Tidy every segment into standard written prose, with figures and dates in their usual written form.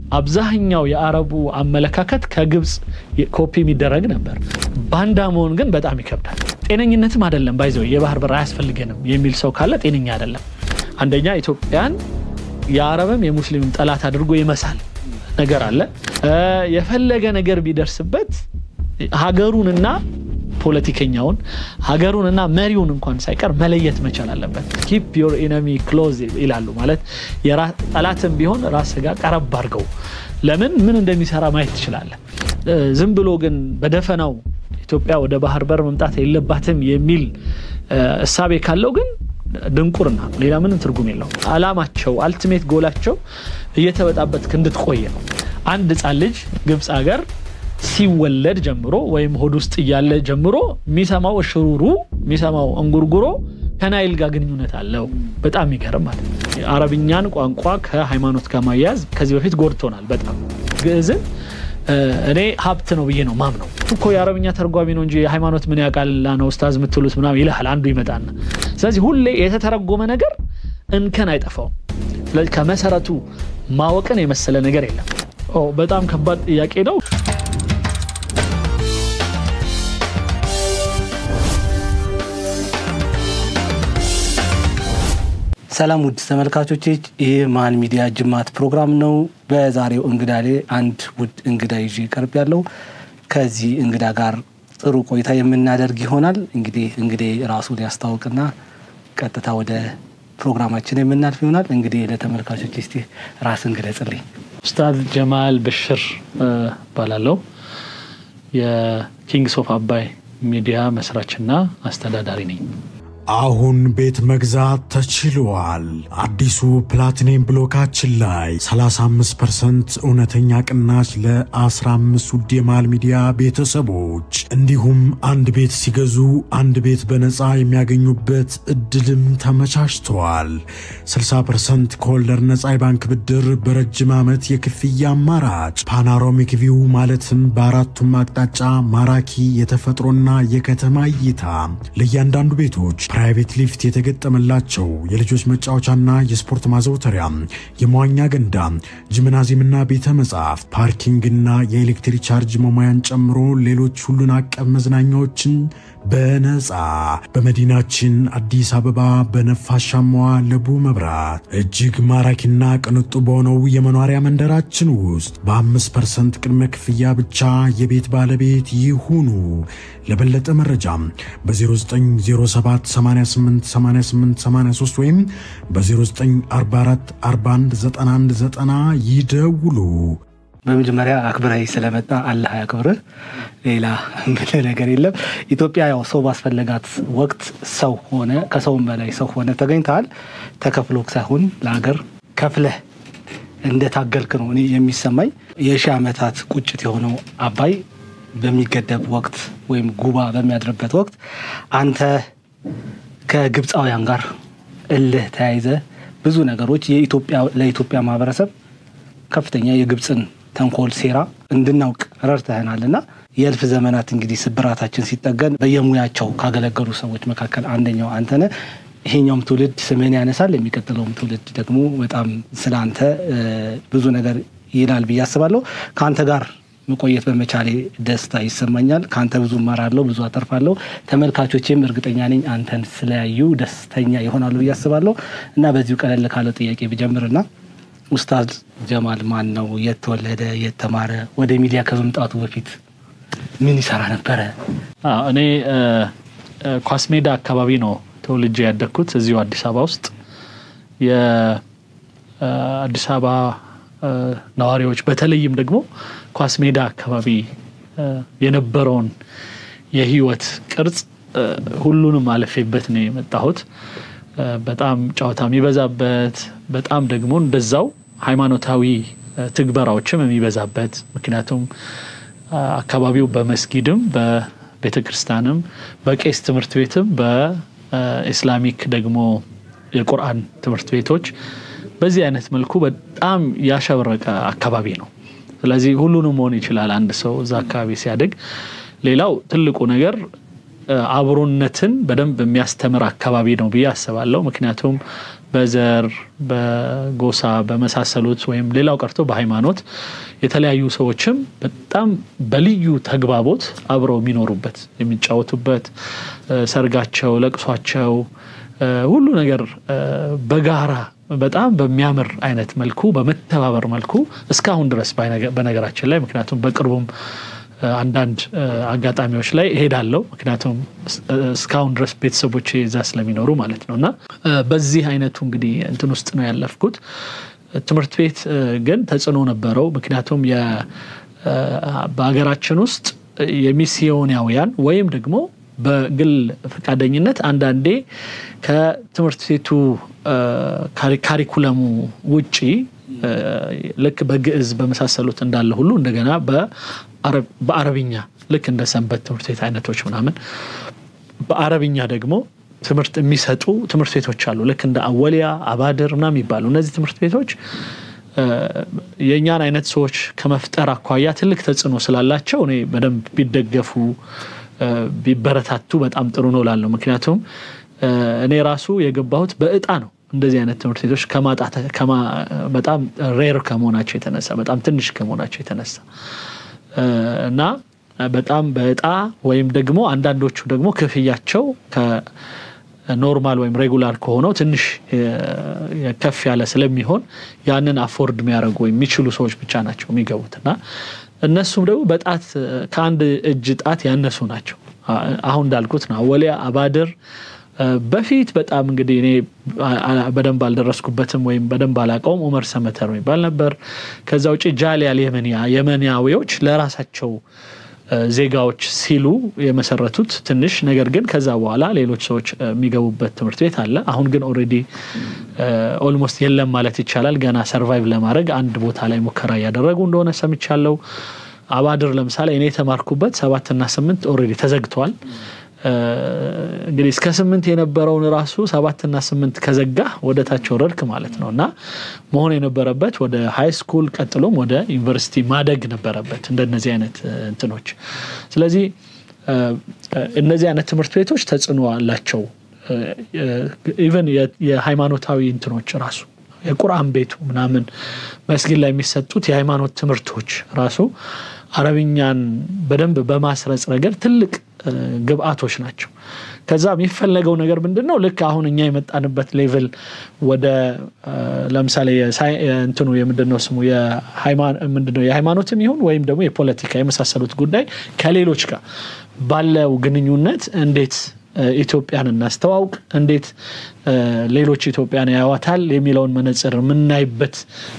አብዛኛው የአረቡ አመለካከት ከግብጽ ኮፒ የሚደረግ ነበር ባንዳ መሆን ግን በጣም ይከብዳል ጤነኝነትም አይደለም ባይዘው የባህር በር አያስፈልገንም የሚል ሰው ካለ ጤነኛ አይደለም አንደኛ ኢትዮጵያን የአረብም የሙስሊምም ጠላት አድርጎ ይመሳል ነገር አለ የፈለገ ነገር ቢደርስበት ሀገሩንና ፖለቲከኛውን ሀገሩንና መሪውን እንኳን ሳይቀር መለየት መቻል አለበት keep your enemy close ይላሉ ማለት ጠላትም ቢሆን ራስ ጋር ቀረብ አድርገው ለምን ምን እንደሚሰራ ማየት ይችላል ዝም ብሎ ግን በደፈናው ኢትዮጵያ ወደ ባህር በር መምጣት የለባትም የሚል እሳቤ ካለው ግን ድንቁርና ሌላ ምንም ትርጉም የለው አላማቸው አልቲሜት ጎላቸው እየተበጣበት እንድትቆይ ነው አንድ ጻል ልጅ ግብጽ ሀገር ሲወለድ ጀምሮ ወይም ሆድ ውስጥ ያለ ጀምሮ ሚሰማው ሽሩሩ ሚሰማው እንጉርጉሮ ከናይል ጋር ግንኙነት አለው በጣም ይገርም ማለት አረብኛን ቋንቋ ከሃይማኖት ጋር ማያያዝ ከዚህ በፊት ጎርቶናል በጣም ግዕዝን እኔ ሀብት ነው ብዬ ነው ማምነው እኮ የአረብኛ ተርጓሚ ነው እንጂ ሃይማኖት ምን ያቃልና ነው ኡስታዝ ምትሉት ምናም ይላል አንዱ ይመጣና ስለዚህ ሁሌ የተተረጎመ ነገር እንከን አይጠፋው ስለዚህ ከመሰረቱ ማወቅን የመሰለ ነገር የለም በጣም ከባድ ጥያቄ ነው ሰላም ውድ ተመልካቾቼ ይሄ ማን ሚዲያ ጅማት ፕሮግራም ነው በዛሬው እንግዳሌ አንድ ውድ እንግዳ ይዤ ቀርብ ያለው ከዚህ እንግዳ ጋር ጥሩ ቆይታ የምናደርግ ይሆናል እንግዲህ ራሱን ያስተዋውቅና ቀጥታ ወደ ፕሮግራማችን የምናልፍ ይሆናል ለተመልካቾች እስቲ ራስን ግለጽልኝ ኡስታዝ ጀማል በሽር ባላለው የኪንግስ ኦፍ አባይ ሚዲያ መስራችና አስተዳዳሪ ነኝ አሁን ቤት መግዛት ተችሏል አዲሱ ፕላቲኒየም ብሎካችን ላይ 35% እውነተኛ ቅናሽ ለ15 ውድ የማል ሚዲያ ቤተሰቦች እንዲሁም አንድ ቤት ሲገዙ አንድ ቤት በነፃ የሚያገኙበት እድልም ተመቻችቷል 60% ኮልደር ነፃ የባንክ ብድር በረጅም ዓመት የክፍያ አማራጭ ፓኖራሚክ ቪው ማለትም በአራቱም አቅጣጫ ማራኪ የተፈጥሮና የከተማ እይታ ለእያንዳንዱ ቤቶች ፕራይቬት ሊፍት የተገጠመላቸው የልጆች መጫወቻና የስፖርት ማዘውተሪያ የመዋኛ ገንዳ ጂምናዚየምና ቤተ መጻሕፍት ፓርኪንግና የኤሌክትሪክ ቻርጅ መሙያን ጨምሮ ሌሎች ሁሉን አቀፍ መዝናኛዎችን በነፃ በመዲናችን አዲስ አበባ በነፋሻማዋ ለቡ መብራት እጅግ ማራኪና ቅንጡ በሆነው የመኖሪያ መንደራችን ውስጥ በ5% ቅድመ ክፍያ ብቻ የቤት ባለቤት ይሁኑ ለበለጠ መረጃ በ0907888883 ወይም በ0944419190 ይደውሉ በመጀመሪያ አክብራይ ስለመጣ አላህ ያክብርህ ሌላ ምንም ነገር የለም ኢትዮጵያ ያው ሰው ባስፈልጋት ወቅት ሰው ሆነ ከሰውም በላይ ሰው ሆነ ተገኝታል ተከፍሎክ ሳይሆን ለሀገር ከፍለህ እንደታገልክ ነው እኔ የሚሰማኝ የሺ ዓመታት ቁጭት የሆነው አባይ በሚገደብ ወቅት ወይም ጉባ በሚያድርበት ወቅት አንተ ከግብጻውያን ጋር እልህ ተያይዘ ብዙ ነገሮች ለኢትዮጵያ ማህበረሰብ ከፍተኛ የግብጽን ተንኮል ሴራ እንድናውቅ ረድተናልና የልፍ ዘመናት ስብራታችን ሲጠገን በየሙያቸው ካገለገሉ ሰዎች መካከል አንደኛው አንተ ነህ ይሄኛውም ትውልድ ስምን ያነሳል የሚቀጥለውም ትውልድ ደግሞ በጣም ስላንተ ብዙ ነገር ይላል በያስባለሁ ካንተ ጋር መቆየት በመቻሌ ደስታ ይሰማኛል ካንተ ብዙ ማራለው ብዙ አተርፋለሁ ተመልካቾቼም እርግጠኛ ነኝ አንተን ስለያዩ ደስተኛ ይሆናሉ በያስባለሁ እና በዚሁ ቀለል ካለ ጥያቄ ቢጀምርና ኡስታዝ ጀማል ማን ነው የተወለደ የተማረ ወደ ሚዲያ ከመምጣቱ በፊት ምን ይሰራ ነበር እኔ ኳስ ሜዳ አካባቢ ነው ተወልጄ ያደግኩት እዚሁ አዲስ አበባ ውስጥ የአዲስ አበባ ነዋሪዎች በተለይም ደግሞ ኳስ ሜዳ አካባቢ የነበረውን የህይወት ቅርጽ ሁሉንም አለፈበት ነው የመጣሁት በጣም ጫውታ የሚበዛበት በጣም ደግሞ እንደዛው ሃይማኖታዊ ትግበራዎችም የሚበዛበት ምክንያቱም አካባቢው በመስጊድም በቤተክርስቲያንም በቄስ ትምህርት ቤትም በእስላሚክ ደግሞ የቁርአን ትምህርት ቤቶች በዚህ አይነት መልኩ በጣም ያሸበረቀ አካባቢ ነው ስለዚህ ሁሉንም ሆነ ይችላል አንድ ሰው እዛ አካባቢ ሲያድግ ሌላው ትልቁ ነገር አብሮነትን በደንብ የሚያስተምር አካባቢ ነው ብዬ አስባለሁ ምክንያቱም በዘር በጎሳ በመሳሰሉት ወይም ሌላው ቀርቶ በሃይማኖት የተለያዩ ሰዎችም በጣም በልዩ ተግባቦት አብረው የሚኖሩበት የሚጫወቱበት ሰርጋቸው ለቅሷቸው ሁሉ ነገር በጋራ በጣም በሚያምር አይነት መልኩ በመተባበር መልኩ እስካሁን ድረስ በነገራችን ላይ ምክንያቱም በቅርቡም አንዳንድ አጋጣሚዎች ላይ ሄዳለው ምክንያቱም እስካሁን ድረስ ቤተሰቦቼ እዛ ስለሚኖሩ ማለት ነውና በዚህ አይነቱ እንግዲህ እንትን ውስጥ ነው ያለፍኩት ትምርት ቤት ግን ተጽዕኖ ነበረው ምክንያቱም በአገራችን ውስጥ የሚስዮናውያን ወይም ደግሞ በግል ፈቃደኝነት አንዳንዴ ከትምርት ቤቱ ካሪኩለሙ ውጪ ልክ በግዕዝ በመሳሰሉት እንዳለ ሁሉ እንደገና በአረብኛ ልክ እንደ ሰንበት ትምርት ቤት አይነቶች ምናምን በአረብኛ ደግሞ ትምርት የሚሰጡ ትምርት ቤቶች አሉ ልክ እንደ አወሊያ አባድር ምናምን ይባሉ እነዚህ ትምርት ቤቶች የኛን አይነት ሰዎች ከመፍጠር አኳያ ትልቅ ተጽዕኖ ስላላቸው እኔ በደንብ ቢደገፉ ቢበረታቱ በጣም ጥሩ ነው ላለው ምክንያቱም እኔ ራሱ የገባሁት በእጣ ነው እንደዚህ አይነት ትምርት ቤቶች በጣም ሬር ከመሆናቸው የተነሳ በጣም ትንሽ ከመሆናቸው የተነሳ እና በጣም በእጣ ወይም ደግሞ አንዳንዶቹ ደግሞ ክፍያቸው ከኖርማል ወይም ሬጉላር ከሆነው ትንሽ ከፍ ያለ ስለሚሆን ያንን አፎርድ የሚያደርጉ የሚችሉ ሰዎች ብቻ ናቸው የሚገቡትና እነሱም ደግሞ በጣት ከአንድ እጅ ጣት ያነሱ ናቸው አሁን እንዳልኩት ነው ወሊያ አባድር በፊት በጣም እንግዲህ እኔ በደንብ አልደረስኩበትም ወይም በደንብ አላቀውም ዑመር ሰመተር የሚባል ነበር ከዛ ውጪ ጃሊያል የመንያዊዎች ለራሳቸው ዜጋዎች ሲሉ የመሰረቱት ትንሽ ነገር ግን ከዛ በኋላ ሌሎች ሰዎች የሚገቡበት ትምርት ቤት አለ አሁን ግን ኦሬዲ ኦልሞስት የለም ማለት ይቻላል ገና ሰርቫይቭ ለማድረግ አንድ ቦታ ላይ ሙከራ ያደረጉ እንደሆነ ሰምቻለሁ አባድር ለምሳሌ እኔ ተማርኩበት 7 እና 8 ኦሬዲ ተዘግቷል እንግዲህ እስከ 8 የነበረውን ራሱ 7 እና 8 ከዘጋ ወደ ታች ወረድክ ማለት ነውና መሆን የነበረበት ወደ ሃይ ስኩል ቀጥሎም ወደ ዩኒቨርሲቲ ማደግ ነበረበት እንደነዚህ አይነት እንትኖች ስለዚህ እነዚህ አይነት ትምርት ቤቶች ተጽዕኖ አላቸው ኢቭን የሃይማኖታዊ እንትኖች ራሱ የቁርአን ቤቱ ምናምን መስጊድ ላይ የሚሰጡት የሃይማኖት ትምርቶች ራሱ አረብኛን በደንብ በማስረጽ ረገድ ትልቅ ግብአቶች ናቸው ከዛ የሚፈልገው ነገር ምንድነው ልክ አሁን እኛ የመጣንበት ሌቭል ወደ ለምሳሌ እንትኑ የምንድነው ስሙ የሃይማኖትም ይሁን ወይም ደግሞ የፖለቲካ የመሳሰሉት ጉዳይ ከሌሎች ጋር ባለው ግንኙነት እንዴት ኢትዮጵያን እናስተዋውቅ እንዴት ሌሎች ኢትዮጵያን ያዋታል የሚለውን መነጽር ምናይበት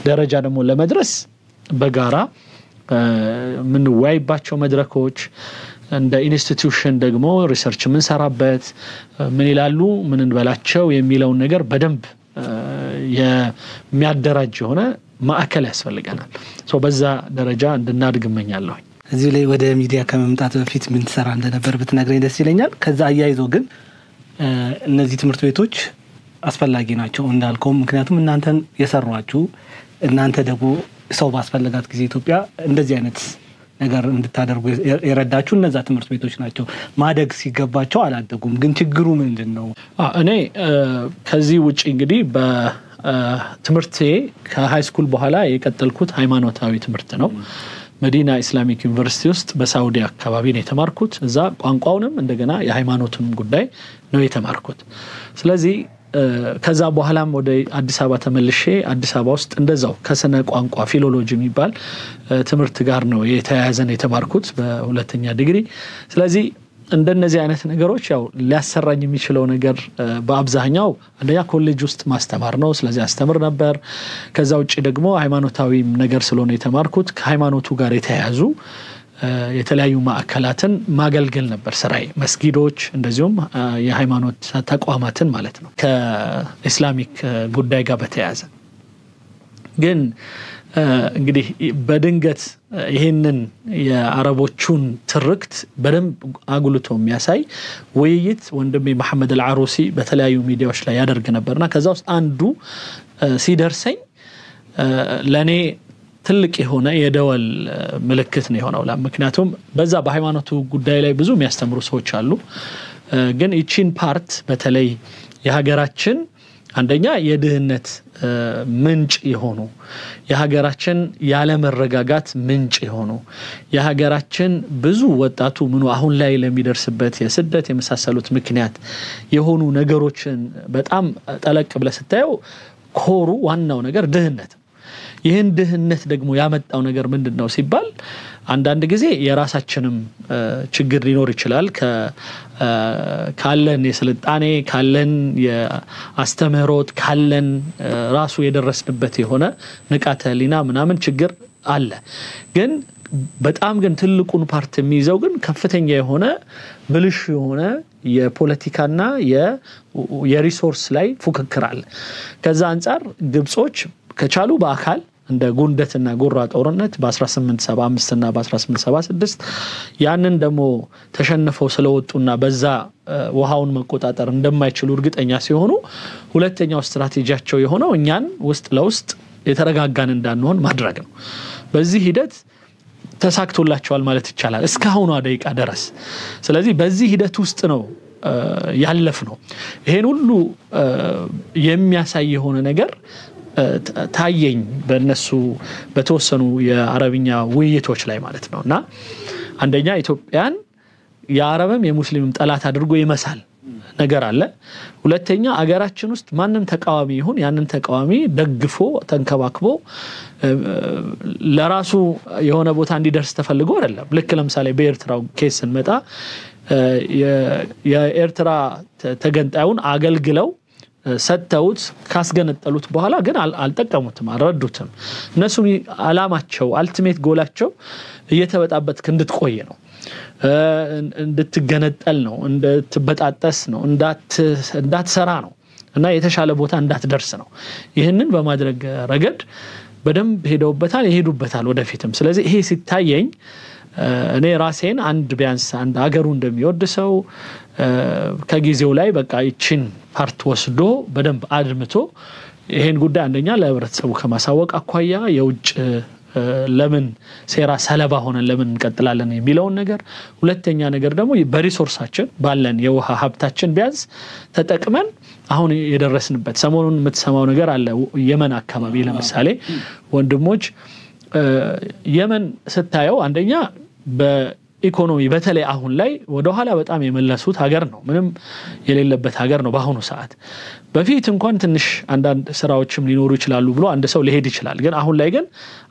ደረጃ ደግሞ ለመድረስ በጋራ ምን ዋይባቸው መድረኮች እንደ ኢንስቲትዩሽን ደግሞ ሪሰርች ምን ሰራበት ምን ይላሉ ምን እንበላቸው የሚለውን ነገር በደንብ የሚያደራጅ ሆነ ማዕከል ያስፈልገናል በዛ ደረጃ እንድናድግ እመኛለሁ እዚህ ላይ ወደ ሚዲያ ከመምጣት በፊት ምን ተሰራ እንደነበር ብትነግረኝ ደስ ይለኛል ከዛ አያይዞ ግን እነዚህ ትምርት ቤቶች አስፈላጊ ናቸው እንዳልከው ምክንያቱም እናንተን የሰሯችሁ እናንተ ደግሞ ሰው ባስፈልጋት ጊዜ ኢትዮጵያ እንደዚህ አይነት ነገር እንድታደርጉ የረዳችሁ እነዛ ትምርት ቤቶች ናቸው ማደግ ሲገባቸው አላደጉም ግን ችግሩ ምንድነው እኔ ከዚህ ውጪ እንግዲህ በትምርቴ ከሃይ ስኩል በኋላ የቀጠልኩት ሃይማኖታዊ ትምርት ነው መዲና ኢስላሚክ ዩኒቨርሲቲ ውስጥ በሳውዲ አካባቢ ነው የተማርኩት እዛ ቋንቋውንም እንደገና የሃይማኖቱንም ጉዳይ ነው የተማርኩት ስለዚህ ከዛ በኋላም ወደ አዲስ አበባ ተመልሼ አዲስ አበባ ውስጥ እንደዛው ከስነ ቋንቋ ፊሎሎጂ የሚባል ትምርት ጋር ነው የተያያዘን የተማርኩት በሁለተኛ ዲግሪ ስለዚህ እንደነዚህ አይነት ነገሮች ያው ሊያሰራኝ የሚችለው ነገር በአብዛኛው አንደኛ ኮሌጅ ውስጥ ማስተማር ነው ስለዚህ አስተምር ነበር ከዛ ውጪ ደግሞ ሃይማኖታዊ ነገር ስለሆነ የተማርኩት ከሃይማኖቱ ጋር የተያያዙ የተለያዩ ማዕከላትን ማገልገል ነበር ስራዬ መስጊዶች እንደዚሁም የሃይማኖት ተቋማትን ማለት ነው ከኢስላሚክ ጉዳይ ጋር በተያያዘ ግን እንግዲህ በድንገት ይሄንን የአረቦቹን ትርክት በደንብ አጉልቶ የሚያሳይ ውይይት ወንድሜ መሐመድ አልዓሩሲ በተለያዩ ሚዲያዎች ላይ ያደርግ ነበርና ከዛ ውስጥ አንዱ ሲደርሰኝ ለኔ ትልቅ የሆነ የደወል ምልክት ነው የሆነው ምክንያቱም በዛ በሃይማኖቱ ጉዳይ ላይ ብዙ የሚያስተምሩ ሰዎች አሉ ግን እቺን ፓርት በተለይ የሀገራችን አንደኛ የድህነት ምንጭ የሆኑ የሀገራችን ያለ መረጋጋት ምንጭ የሆኑ የሀገራችን ብዙ ወጣቱ ምኑ አሁን ላይ ለሚደርስበት የስደት የመሳሰሉት ምክንያት የሆኑ ነገሮችን በጣም ጠለቅ ብለህ ስታየው ኮሩ ዋናው ነገር ድህነት ይህን ድህነት ደግሞ ያመጣው ነገር ምንድነው ሲባል አንዳንድ ጊዜ የራሳችንም ችግር ሊኖር ይችላል ካለን የስልጣኔ ካለን የአስተምህሮት ካለን ራሱ የደረስንበት የሆነ ንቃተ ህሊና ምናምን ችግር አለ ግን በጣም ግን ትልቁን ፓርት የሚይዘው ግን ከፍተኛ የሆነ ብልሽ የሆነ የፖለቲካና የሪሶርስ ላይ ፉክክር አለ ከዛ አንፃር ግብጾች ከቻሉ በአካል እንደ ጉንደትና ጎራ ጦርነት በ1875 እና በ1876 ያንን ደሞ ተሸንፈው ስለወጡና በዛ ውሃውን መቆጣጠር እንደማይችሉ እርግጠኛ ሲሆኑ ሁለተኛው ስትራቴጂያቸው የሆነው እኛን ውስጥ ለውስጥ የተረጋጋን እንዳንሆን ማድረግ ነው በዚህ ሂደት ተሳክቶላቸዋል ማለት ይቻላል እስካሁን ደቂቃ ድረስ ስለዚህ በዚህ ሂደት ውስጥ ነው ያለፍ ነው ይሄን ሁሉ የሚያሳይ የሆነ ነገር ታየኝ በእነሱ በተወሰኑ የአረብኛ ውይይቶች ላይ ማለት ነውና አንደኛ ኢትዮጵያን የአረብም የሙስሊምም ጠላት አድርጎ ይመሳል ነገር አለ ሁለተኛ አገራችን ውስጥ ማንንም ተቃዋሚ ይሁን ያንን ተቃዋሚ ደግፎ ተንከባክቦ ለራሱ የሆነ ቦታ እንዲደርስ ተፈልጎ አይደለም ልክ ለምሳሌ በኤርትራው ኬስ እንመጣ የኤርትራ ተገንጣዩን አገልግለው ሰተውት ካስገነጠሉት በኋላ ግን አልጠቀሙትም አልረዱትም እነሱ አላማቸው አልቲሜት ጎላቸው እየተበጣበጥ እንድትቆይ ነው እንድትገነጠል ነው እንድትበጣጠስ ነው እንዳትሰራ ነው እና የተሻለ ቦታ እንዳትደርስ ነው ይሄንን በማድረግ ረገድ በደንብ ሄደውበታል ይሄዱበታል ወደፊትም ስለዚህ ይሄ ሲታየኝ እኔ ራሴን አንድ ቢያንስ አንድ አገሩ እንደሚወድ ሰው ከጊዜው ላይ በቃ ይችን ፓርት ወስዶ በደንብ አድምቶ ይሄን ጉዳይ አንደኛ ለህብረተሰቡ ከማሳወቅ አኳያ የውጭ ለምን ሴራ ሰለባ ሆነን ለምን እንቀጥላለን የሚለው ነገር ሁለተኛ ነገር ደግሞ በሪሶርሳችን ባለን የውሃ ሀብታችን ቢያንስ ተጠቅመን አሁን የደረስንበት ሰሞኑን የምትሰማው ነገር አለ የመን አካባቢ ለምሳሌ ወንድሞች የመን ስታየው አንደኛ በኢኮኖሚ በተለይ አሁን ላይ ወደ ኋላ በጣም የመለሱት ሀገር ነው ምንም የሌለበት ሀገር ነው በአሁኑ ሰዓት በፊት እንኳን ትንሽ አንዳንድ ስራዎችም ሊኖሩ ይችላሉ ብሎ አንድ ሰው ሊሄድ ይችላል ግን አሁን ላይ ግን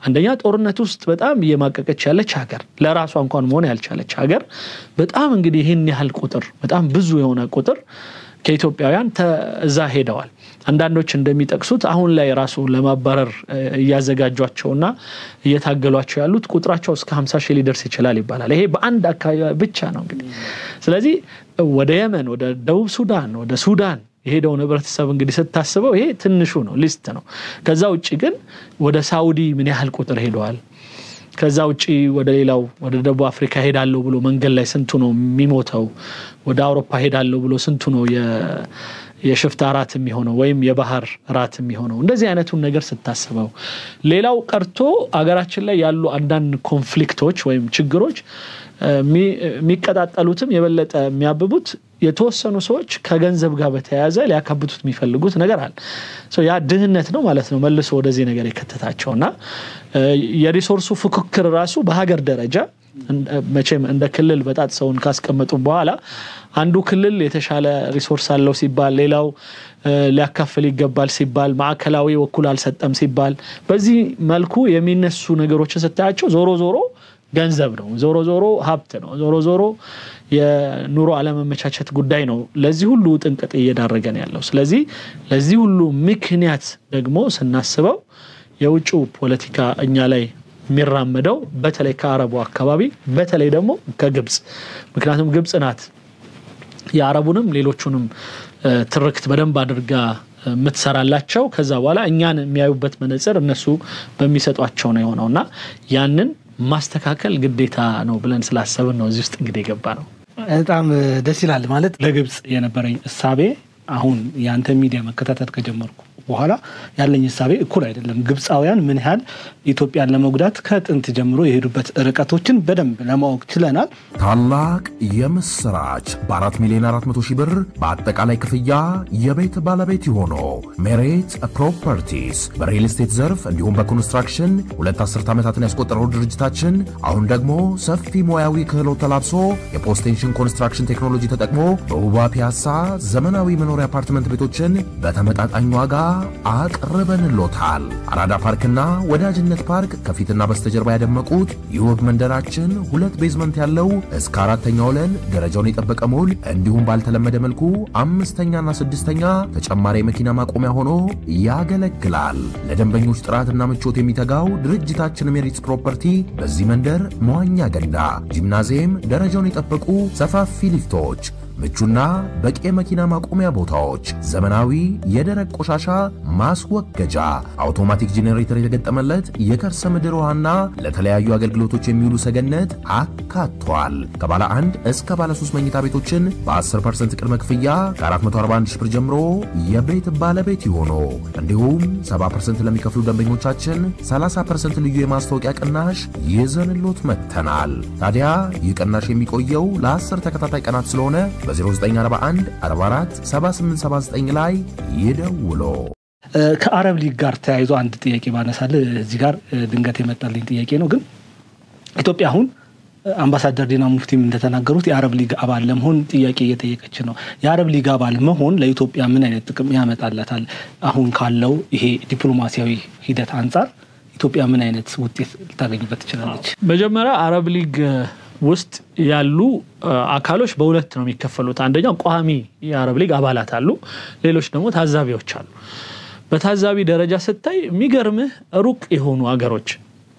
አንደኛ ጦርነት ውስጥ በጣም የማቀቀች ያለች ሀገር ለራሷ እንኳን መሆን ያልቻለች ሀገር በጣም እንግዲህ ይሄን ያህል ቁጥር በጣም ብዙ የሆነ ቁጥር ከኢትዮጵያውያን ተዛ ሄደዋል አንዳንዶች እንደሚጠቅሱት አሁን ላይ ራሱ ለማባረር ያዘጋጇቸውና እየታገሏቸው ያሉት ቁጥራቸው እስከ 50,000 ሊደርስ ይችላል ይባላል ይሄ በአንድ አካባቢ ብቻ ነው እንግዲህ ስለዚህ ወደ የመን ወደ ደቡብ ሱዳን ወደ ሱዳን የሄደው ህብረተሰብ እንግዲህ ስታስበው ይሄ ትንሹ ነው ሊስት ነው ከዛ ውጪ ግን ወደ ሳውዲ ምን ያህል ቁጥር ሄደዋል ከዛ ውጪ ወደ ሌላው ወደ ደቡብ አፍሪካ ሄዳለው ብሎ መንገል ላይ ስንቱ ነው የሚሞተው ወደ አውሮፓ ሄዳለው ብሎ ስንቱ ነው የሽፍታ ራት የሚሆነው ወይም የባህር ራት የሚሆነው እንደዚህ አይነቱን ነገር ስታስበው ሌላው ቀርቶ አገራችን ላይ ያሉ አንዳንድ ኮንፍሊክቶች ወይም ችግሮች የሚቀጣጣሉትም የበለጠ የሚያብቡት የተወሰኑ ሰዎች ከገንዘብ ጋር በተያያዘ ሊያካብቱት የሚፈልጉት ነገር አለ ያ ድህነት ነው ማለት ነው መልሶ ወደዚህ ነገር የከተታቸውና የሪሶርሱ ፍክክር ራሱ በሀገር ደረጃ መቼም እንደ ክልል በጣት ሰውን ካስቀመጡ በኋላ አንዱ ክልል የተሻለ ሪሶርስ አለው ሲባል ሌላው ሊያካፍል ይገባል ሲባል ማዕከላዊ ወኩል አልሰጠም ሲባል በዚህ መልኩ የሚነሱ ነገሮችን ስታያቸው ዞሮ ገንዘብ ነው ዞሮ ሀብት ነው ዞሮ የኑሮ አለመመቻቸት ጉዳይ ነው ለዚህ ሁሉ ጥንቅጥ እየዳረገን ያለው ስለዚህ ለዚህ ሁሉ ምክንያት ደግሞ ስናስበው የውጭው ፖለቲካ እኛ ላይ የሚራመደው በተለይ ከአረቡ አካባቢ በተለይ ደግሞ ከግብጽ ምክንያቱም ግብጽ ናት የአረቡንም ሌሎቹንም ትርክት በደንብ አድርጋ ምትሰራላቸው ከዛ በኋላ እኛን የሚያዩበት መነጽር እነሱ በሚሰጧቸው ነው የሆነውና ያንን ማስተካከል ግዴታ ነው ብለን ስላሰብን ነው እዚህ ውስጥ እንግዲህ ገባ ነው በጣም ደስ ይላል ማለት ለግብጽ የነበረኝ እሳቤ አሁን ያንተ ሚዲያ መከታተል ከጀመርኩ በኋላ ያለኝ ሐሳቤ እኩል አይደለም። ግብፃውያን ምን ያህል ኢትዮጵያን ለመጉዳት ከጥንት ጀምሮ የሄዱበት ርቀቶችን በደንብ ለማወቅ ችለናል። ታላቅ የምስራች በ4,400,000 ብር በአጠቃላይ ክፍያ የቤት ባለቤት ይሆኑ። ሜሪት ፕሮፐርቲስ በሪል ስቴት ዘርፍ እንዲሁም በኮንስትራክሽን 2 አስርት ዓመታትን ያስቆጠረው ድርጅታችን አሁን ደግሞ ሰፊ ሙያዊ ክህሎት ተላብሶ የፖስቴንሽን ኮንስትራክሽን ቴክኖሎጂ ተጠቅሞ በውባ ፒያሳ ዘመናዊ መኖሪያ አፓርትመንት ቤቶችን በተመጣጣኝ ዋጋ አቅርበንሎታል። አራዳ ፓርክና ወዳጅነት ፓርክ ከፊትና በስተጀርባ ያደመቁት የውብ መንደራችን 2 ቤዝመንት ያለው እስከ 4ኛ ወለል ደረጃውን የጠበቀ ሞል እንዲሁም ባልተለመደ መልኩ 5ኛና 6ኛ ተጨማሪ መኪና ማቆሚያ ሆኖ ያገለግላል። ለደንበኞች ጥራትና ምቾት የሚተጋው ድርጅታችን ሜሪትስ ፕሮፐርቲ በዚህ መንደር መዋኛ ገንዳ፣ ጂምናዚየም፣ ደረጃውን የጠበቁ ሰፋፊ ሊፍቶች፣ ምቹና በቂ መኪና ማቆሚያ ቦታዎች፣ ዘመናዊ የደረቅ ቆሻሻ ማስወገጃ፣ አውቶማቲክ ጄኔሬተር የተገጠመለት የከርሰ ምድር ውሃና ለተለያዩ አገልግሎቶች የሚውሉ ሰገነት አካቷል። ከባለ 1 እስከ ባለ 3 መኝታ ቤቶችን በ10% ቅድመ ክፍያ ከ441,000 ብር ጀምሮ የቤት ባለቤት ይሆኑ። እንዲሁም 70% ለሚከፍሉ ደንበኞቻችን 30% ልዩ የማስታወቂያ ቅናሽ ይዘንሎት መጥተናል። ታዲያ ይህ ቅናሽ የሚቆየው ለ10 ተከታታይ ቀናት ስለሆነ በ0941 44 7879 ላይ ይደውሉ። ከአረብ ሊግ ጋር ተያይዞ አንድ ጥያቄ ባነሳለ እዚህ ጋር ድንገት የመጣልኝ ጥያቄ ነው። ግን ኢትዮጵያ አሁን አምባሳደር ዲና ሙፍቲም እንደተናገሩት የአረብ ሊግ አባል ለመሆን ጥያቄ እየጠየቀች ነው። የአረብ ሊግ አባል መሆን ለኢትዮጵያ ምን አይነት ጥቅም ያመጣላታል? አሁን ካለው ይሄ ዲፕሎማሲያዊ ሂደት አንፃር ኢትዮጵያ ምን አይነት ውጤት ልታገኝበት ትችላለች? መጀመሪያ አረብ ሊግ ውስጥ ያሉ አካሎች በሁለት ነው የሚከፈሉት። አንደኛው ቋሚ የአረብ ሊግ አባላት አሉ፣ ሌሎች ደግሞ ታዛቢዎች አሉ። በታዛቢ ደረጃ ስታይ የሚገርምህ ሩቅ የሆኑ አገሮች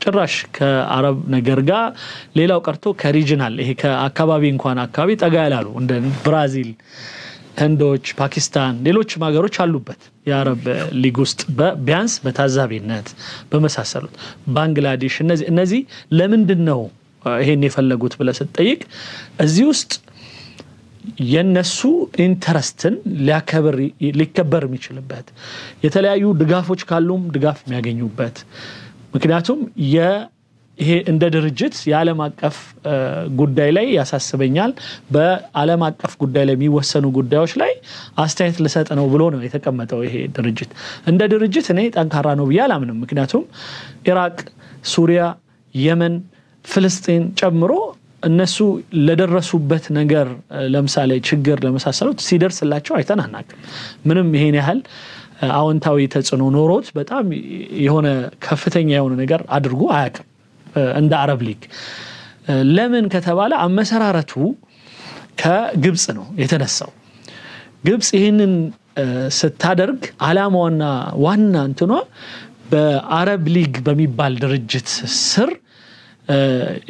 ጭራሽ ከአረብ ነገር ጋር ሌላው ቀርቶ ከሪጂናል ይሄ ከአካባቢ እንኳን አካባቢ ጠጋ ያላሉ እንደ ብራዚል፣ ህንዶች፣ ፓኪስታን ሌሎችም ሀገሮች አሉበት የአረብ ሊግ ውስጥ ቢያንስ በታዛቢነት በመሳሰሉት ባንግላዴሽ እነዚህ ለምንድነው ይሄን የፈለጉት ብለ ስትጠይቅ እዚህ ውስጥ የነሱ ኢንተረስትን ሊከበር የሚችልበት የተለያዩ ድጋፎች ካሉም ድጋፍ የሚያገኙበት ምክንያቱም ይሄ እንደ ድርጅት የዓለም አቀፍ ጉዳይ ላይ ያሳስበኛል በዓለም አቀፍ ጉዳይ ላይ የሚወሰኑ ጉዳዮች ላይ አስተያየት ልሰጥ ነው ብሎ ነው የተቀመጠው። ይሄ ድርጅት እንደ ድርጅት እኔ ጠንካራ ነው ብዬ አላምንም። ምክንያቱም ኢራቅ፣ ሱሪያ፣ የመን፣ ፍልስጤን ጨምሮ እነሱ ለደረሱበት ነገር ለምሳሌ ችግር ለመሳሰሉት ሲደርስላቸው አይተናናቅም። ምንም ይሄን ያህል አዎንታዊ ተጽዕኖ ኖሮት በጣም የሆነ ከፍተኛ የሆነ ነገር አድርጎ አያውቅም እንደ አረብ ሊግ። ለምን ከተባለ አመሰራረቱ ከግብጽ ነው የተነሳው። ግብጽ ይሄንን ስታደርግ ዓላማውና ዋና እንትኗ በአረብ ሊግ በሚባል ድርጅት ስር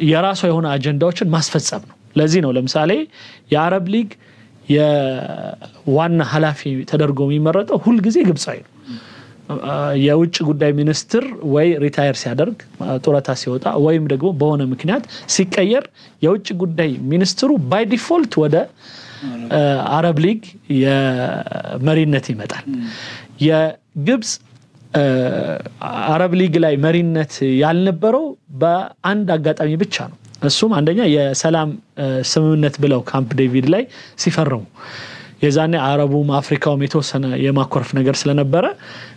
የራሷ የሆነ አጀንዳዎችን ማስፈጸም ነው። ለዚህ ነው ለምሳሌ የአረብ ሊግ የዋና ኃላፊ ተደርጎ የሚመረጠው ሁሉ ጊዜ ግብጻዊ ነው። የውጭ ጉዳይ ሚኒስትር ወይ ሪታየር ሲያደርግ ጡረታ ሲወጣ ወይም ደግሞ በሆነ ምክንያት ሲቀየር የውጭ ጉዳይ ሚኒስትሩ ባይ ዲፎልት ወደ አረብ ሊግ የመሪነት ይመጣል። የግብጽ አረብ ሊግ ላይ መሪነት ያልነበረው በአንድ አጋጣሚ ብቻ ነው። እሱም አንደኛ የሰላም ስምምነት ብለው ካምፕ ዴቪድ ላይ ሲፈርሙ የዛኔ አረቡም አፍሪካውም የተወሰነ የማኮረፍ ነገር ስለነበረ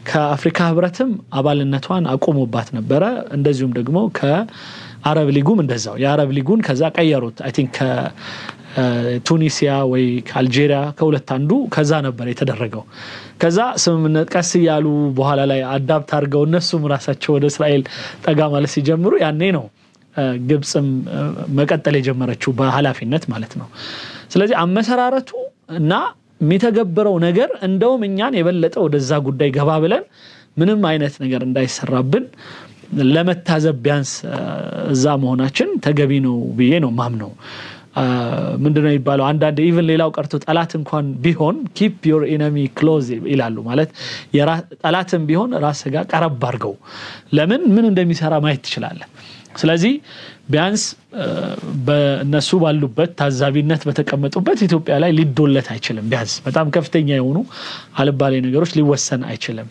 ከአፍሪካ ህብረትም አባልነቷን አቆሙባት ነበረ። እንደዚሁም ደግሞ ከአረብ ሊጉም እንደዛው የአረብ ሊጉን ከዛ ቀየሩት። አይ ቲንክ ከቱኒሲያ ወይ ከአልጄሪያ ከሁለት አንዱ ከዛ ነበር የተደረገው። ከዛ ስምምነት ቀስ ያሉ በኋላ ላይ አዳፕት አድርገው እነሱም ራሳቸው ወደ እስራኤል ጠጋ ማለት ሲጀምሩ ያኔ ነው ግብጽም መቀጠል የጀመረችው በኃላፊነት ማለት ነው። ስለዚህ አመሰራረቱ እና የሚተገበረው ነገር እንደውም እኛን የበለጠ ወደዛ ጉዳይ ገባ ብለን ምንም አይነት ነገር እንዳይሰራብን ለመታዘብ ቢያንስ እዛ መሆናችን ተገቢ ነው ብዬ ነው ማምነው። ምንድነው ይባላል አንዳንድ ኢቭን ሌላው ቀርቶ ጠላት እንኳን ቢሆን keep your enemy close ይላሉ ማለት ጠላትም ቢሆን ራስ ጋር ቀረብ አድርገው ለምን ምን እንደሚሰራ ማየት ትችላለህ ስለዚህ ቢያንስ በእነሱ ባሉበት ታዛቢነት በተቀመጡበት ኢትዮጵያ ላይ ሊዶለት አይችልም ቢያንስ በጣም ከፍተኛ የሆኑ አልባሌ ነገሮች ሊወሰን አይችልም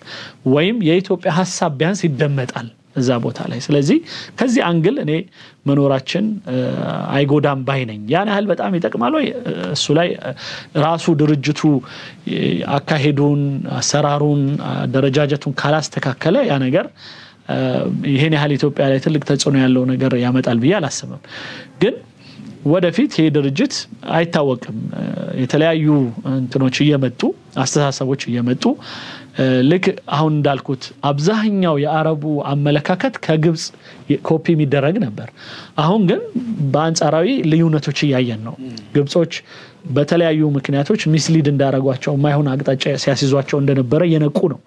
ወይም የኢትዮጵያ ሐሳብ ቢያንስ ይደመጣል እዛ ቦታ ላይ ስለዚህ ከዚህ አንግል እኔ መኖራችን አይጎዳም ባይነኝ ያን ያህል በጣም ይጠቅማል ወይ እሱ ላይ ራሱ ድርጅቱ አካሄዱን አሰራሩን ደረጃጀቱን ካላስተካከለ ያ ነገር ይሄን ያህል ኢትዮጵያ ላይ ትልቅ ተጽዕኖ ያለው ነገር ያመጣል ብዬ አላስብም ግን ወደፊት ይሄ ድርጅት አይታወቅም የተለያዩ እንትኖች እየመጡ አስተሳሰቦች እየመጡ ልክ አሁን እንዳልኩት አብዛኛው የአረቡ አመለካከት ከግብጽ ኮፒ የሚደረግ ነበር አሁን ግን በአንጻራዊ ልዩነቶች ያያየን ነው ግብጾች በተለያዩ ምክንያቶች ሚስሊድ እንዳረጓቸው ማይሆን አቅጣጫ ሲያስይዟቸው እንደነበረ የነቁ ነው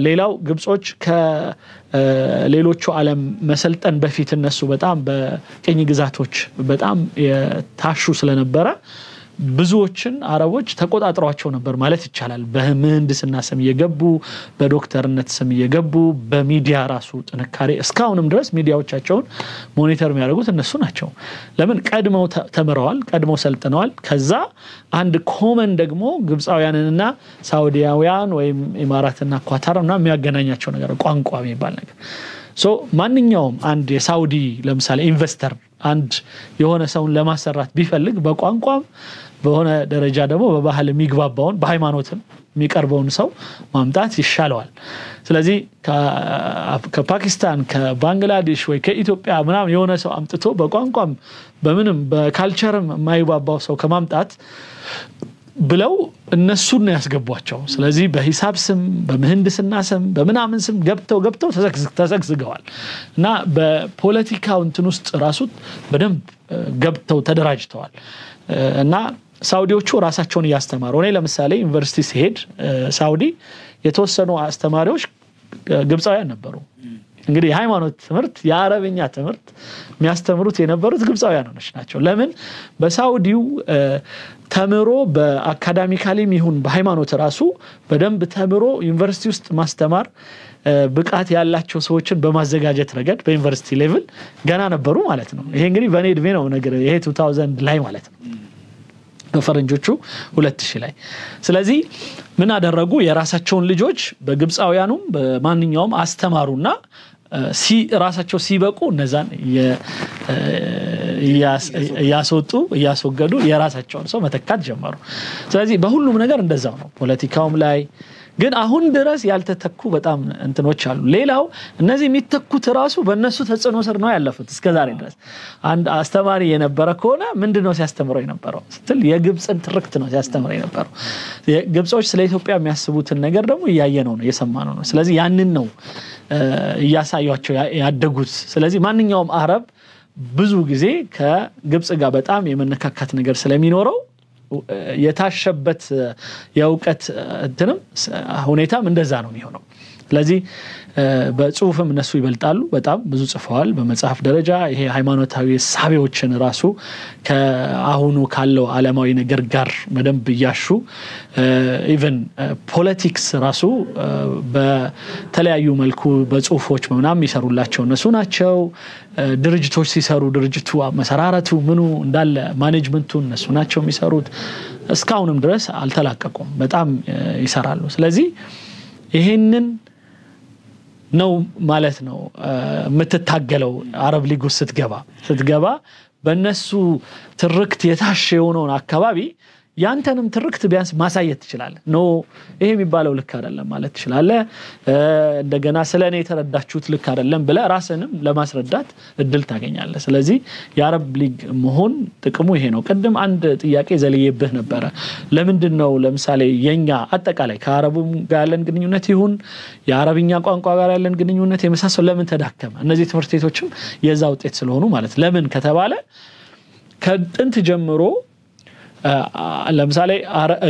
ሌላው ግብጾች ከሌሎቹ ዓለም መሰልጠን በፊት እነሱ በጣም በቀኝ ግዛቶች በጣም የታሹ ስለነበረ ብዙዎችን አረቦች ተቆጣጥሯቸው ነበር ማለት ይቻላል በምህንድስና ስም እየገቡ በዶክተርነት ስም እየገቡ በሚዲያ ራሱ ጥንካሬ እስካሁንም ድረስ ሚዲያዎቻቸውን ሞኒተር የሚያደርጉት እነሱ ናቸው ለምን ቀድመው ተመረዋል ቀድመው ሰልጥነዋል ከዛ አንድ ኮመን ደግሞ ግብጻውያንና ሳውዲያውያን ወይም ኢማራትና ኳታርና የሚያገናኛቸው ነገር ቋንቋ የሚባል ነገር ሶ ማንኛውም አንድ የሳውዲ ለምሳሌ ኢንቨስተር አንድ የሆነ ሰውን ለማሰራት ቢፈልግ በቋንቋም በሆነ ደረጃ ደግሞ በባህል የሚግባባውን በሃይማኖትም የሚቀርበውን ሰው ማምጣት ይሻለዋል ስለዚህ ከፓኪስታን ከባንግላዴሽ ወይ ከኢትዮጵያ ምናምን የሆነ ሰው አምጥቶ በቋንቋም በምንም በካልቸርም የማይግባባው ሰው ከማምጣት ብለው እነሱን ነው ያስገቧቸው ስለዚህ በሂሳብ ስም በምህንድስና ስም በመናምን ስም ገብተው ተዘግዝገዋል እና በፖለቲካው እንትን ውስጥ ራሱ በደንብ ገብተው ተደራጅተዋል እና ሳውዲዎቹ ራሳቸውን ያስተማሩ ነው ለምሳሌ ዩኒቨርሲቲ ሲሄድ ሳውዲ የተወሰኑ አስተማሪዎች ግብጻውያን ነበሩ እንግዲህ የሃይማኖት ትምህርት የአረብኛ ትምህርት የሚያስተምሩት የነበሩት ግብጻውያኖች ናቸው ለምን በሳውዲው ተምሮ በአካዳሚካሊም ይሁን በሃይማኖት ራሱ በደንብ ተምሮ ዩኒቨርሲቲ ውስጥ ማስተማር ብቃት ያላቸው ሰዎችን በማዘጋጀት ረገድ በዩኒቨርሲቲ ሌቭል ገና ነበሩ ማለት ነው ይሄ እንግዲህ በኔ እድሜ ነው ነገር ይሄ 2000 ላይ ማለት ነው በፈረንጆቹ 2000 ላይ ስለዚህ ምን አደረጉ የራሳቸውን ልጆች በግብጻውያኑም በማንኛውም አስተማሩና ራሳቸው ሲበቁ እነዛን ያስወገዱ የራሳቸውን ሰው መተካት ጀመሩ ስለዚህ በሁሉም ነገር እንደዛው ነው ፖለቲካውም ላይ ግን አሁን ድረስ ያልተተኩ በጣም እንትኖች አሉ ሌላው እነዚህ የሚተኩት ራሱ በእነሱ ተጽዕኖ ስር ነው ያለፉት እስከዛሬ ድረስ አንድ አስተማሪ የነበረ ከሆነ ምንድነው ሲያስተምረው የነበረው ስትል የግብጽን ትርክት ነው ሲያስተምረው የነበረው ግብጾች ስለ ኢትዮጵያ የሚያስቡትን ነገር ደግሞ ያያየነው ነው የሰማነው ነው ስለዚህ ያንን ነው ያሳያቸው ያደጉት ስለዚህ ማንኛውም አረብ ብዙ ጊዜ ከግብጽ ጋር በጣም የመነካካት ነገር ስለሚኖረው የታሸበት የውቀት እንትንም ሁኔታም እንደዛ ነው የሚሆነው ስለዚህ በጽሁፍም እነሱ ይበልጣሉ በጣም ብዙ ጽፈዋል በመጽሐፍ ደረጃ ይሄ ሃይማኖታዊ ሳቢዎችን ራሱ ከአሁኑ ካለው ዓለማዊ ነገር ጋር በደንብ ያያሹ ኢቭን ፖለቲክስ ራሱ በተለያዩ መልኩ በጽሁፎች ምናምን ይሰሩላቸው እነሱ ናቸው ድርጅቶች ሲሰሩ ድርጅቱ መሰራራቱ ምኑ እንዳለ ማኔጅመንቱ እነሱ ናቸው የሚሰሩት እስካሁንም ድረስ አልተላቀቁም በጣም ይሰራሉ ስለዚህ ይሄንን ነው ማለት ነው የምትታገለው አረብ ሊግ ውስጥ ስትገባ በእነሱ ትርክት የታሸ የሆነውን አካባቢ ያንተንም ትርክት ቢያንስ ማሳየት ትችላለህ ኖ ይሄ የሚባለው ልክ አይደለም ማለት ትችላለህ እንደገና ስለኔ የተረዳችሁት ልክ አይደለም ብለ ራስንም ለማስረዳት እድል ታገኛለህ ስለዚህ የአረብ ሊግ መሆን ጥቅሙ ይሄ ነው ቀደም አንድ ጥያቄ ዘልየብህ ነበር ለምንድነው ለምሳሌ የኛ አጠቃላይ ከአረቡም ጋር ያለን ግንኙነት ይሁን የአረብኛ ቋንቋ ጋር ያለን ግንኙነት የመሳሰሉ ለምን ተዳከመ እነዚህ ትምህርት ቤቶችም የዛ ውጤት ስለሆኑ ማለት ለምን ከተባለ ከጥንት ጀምሮ ለምሳሌ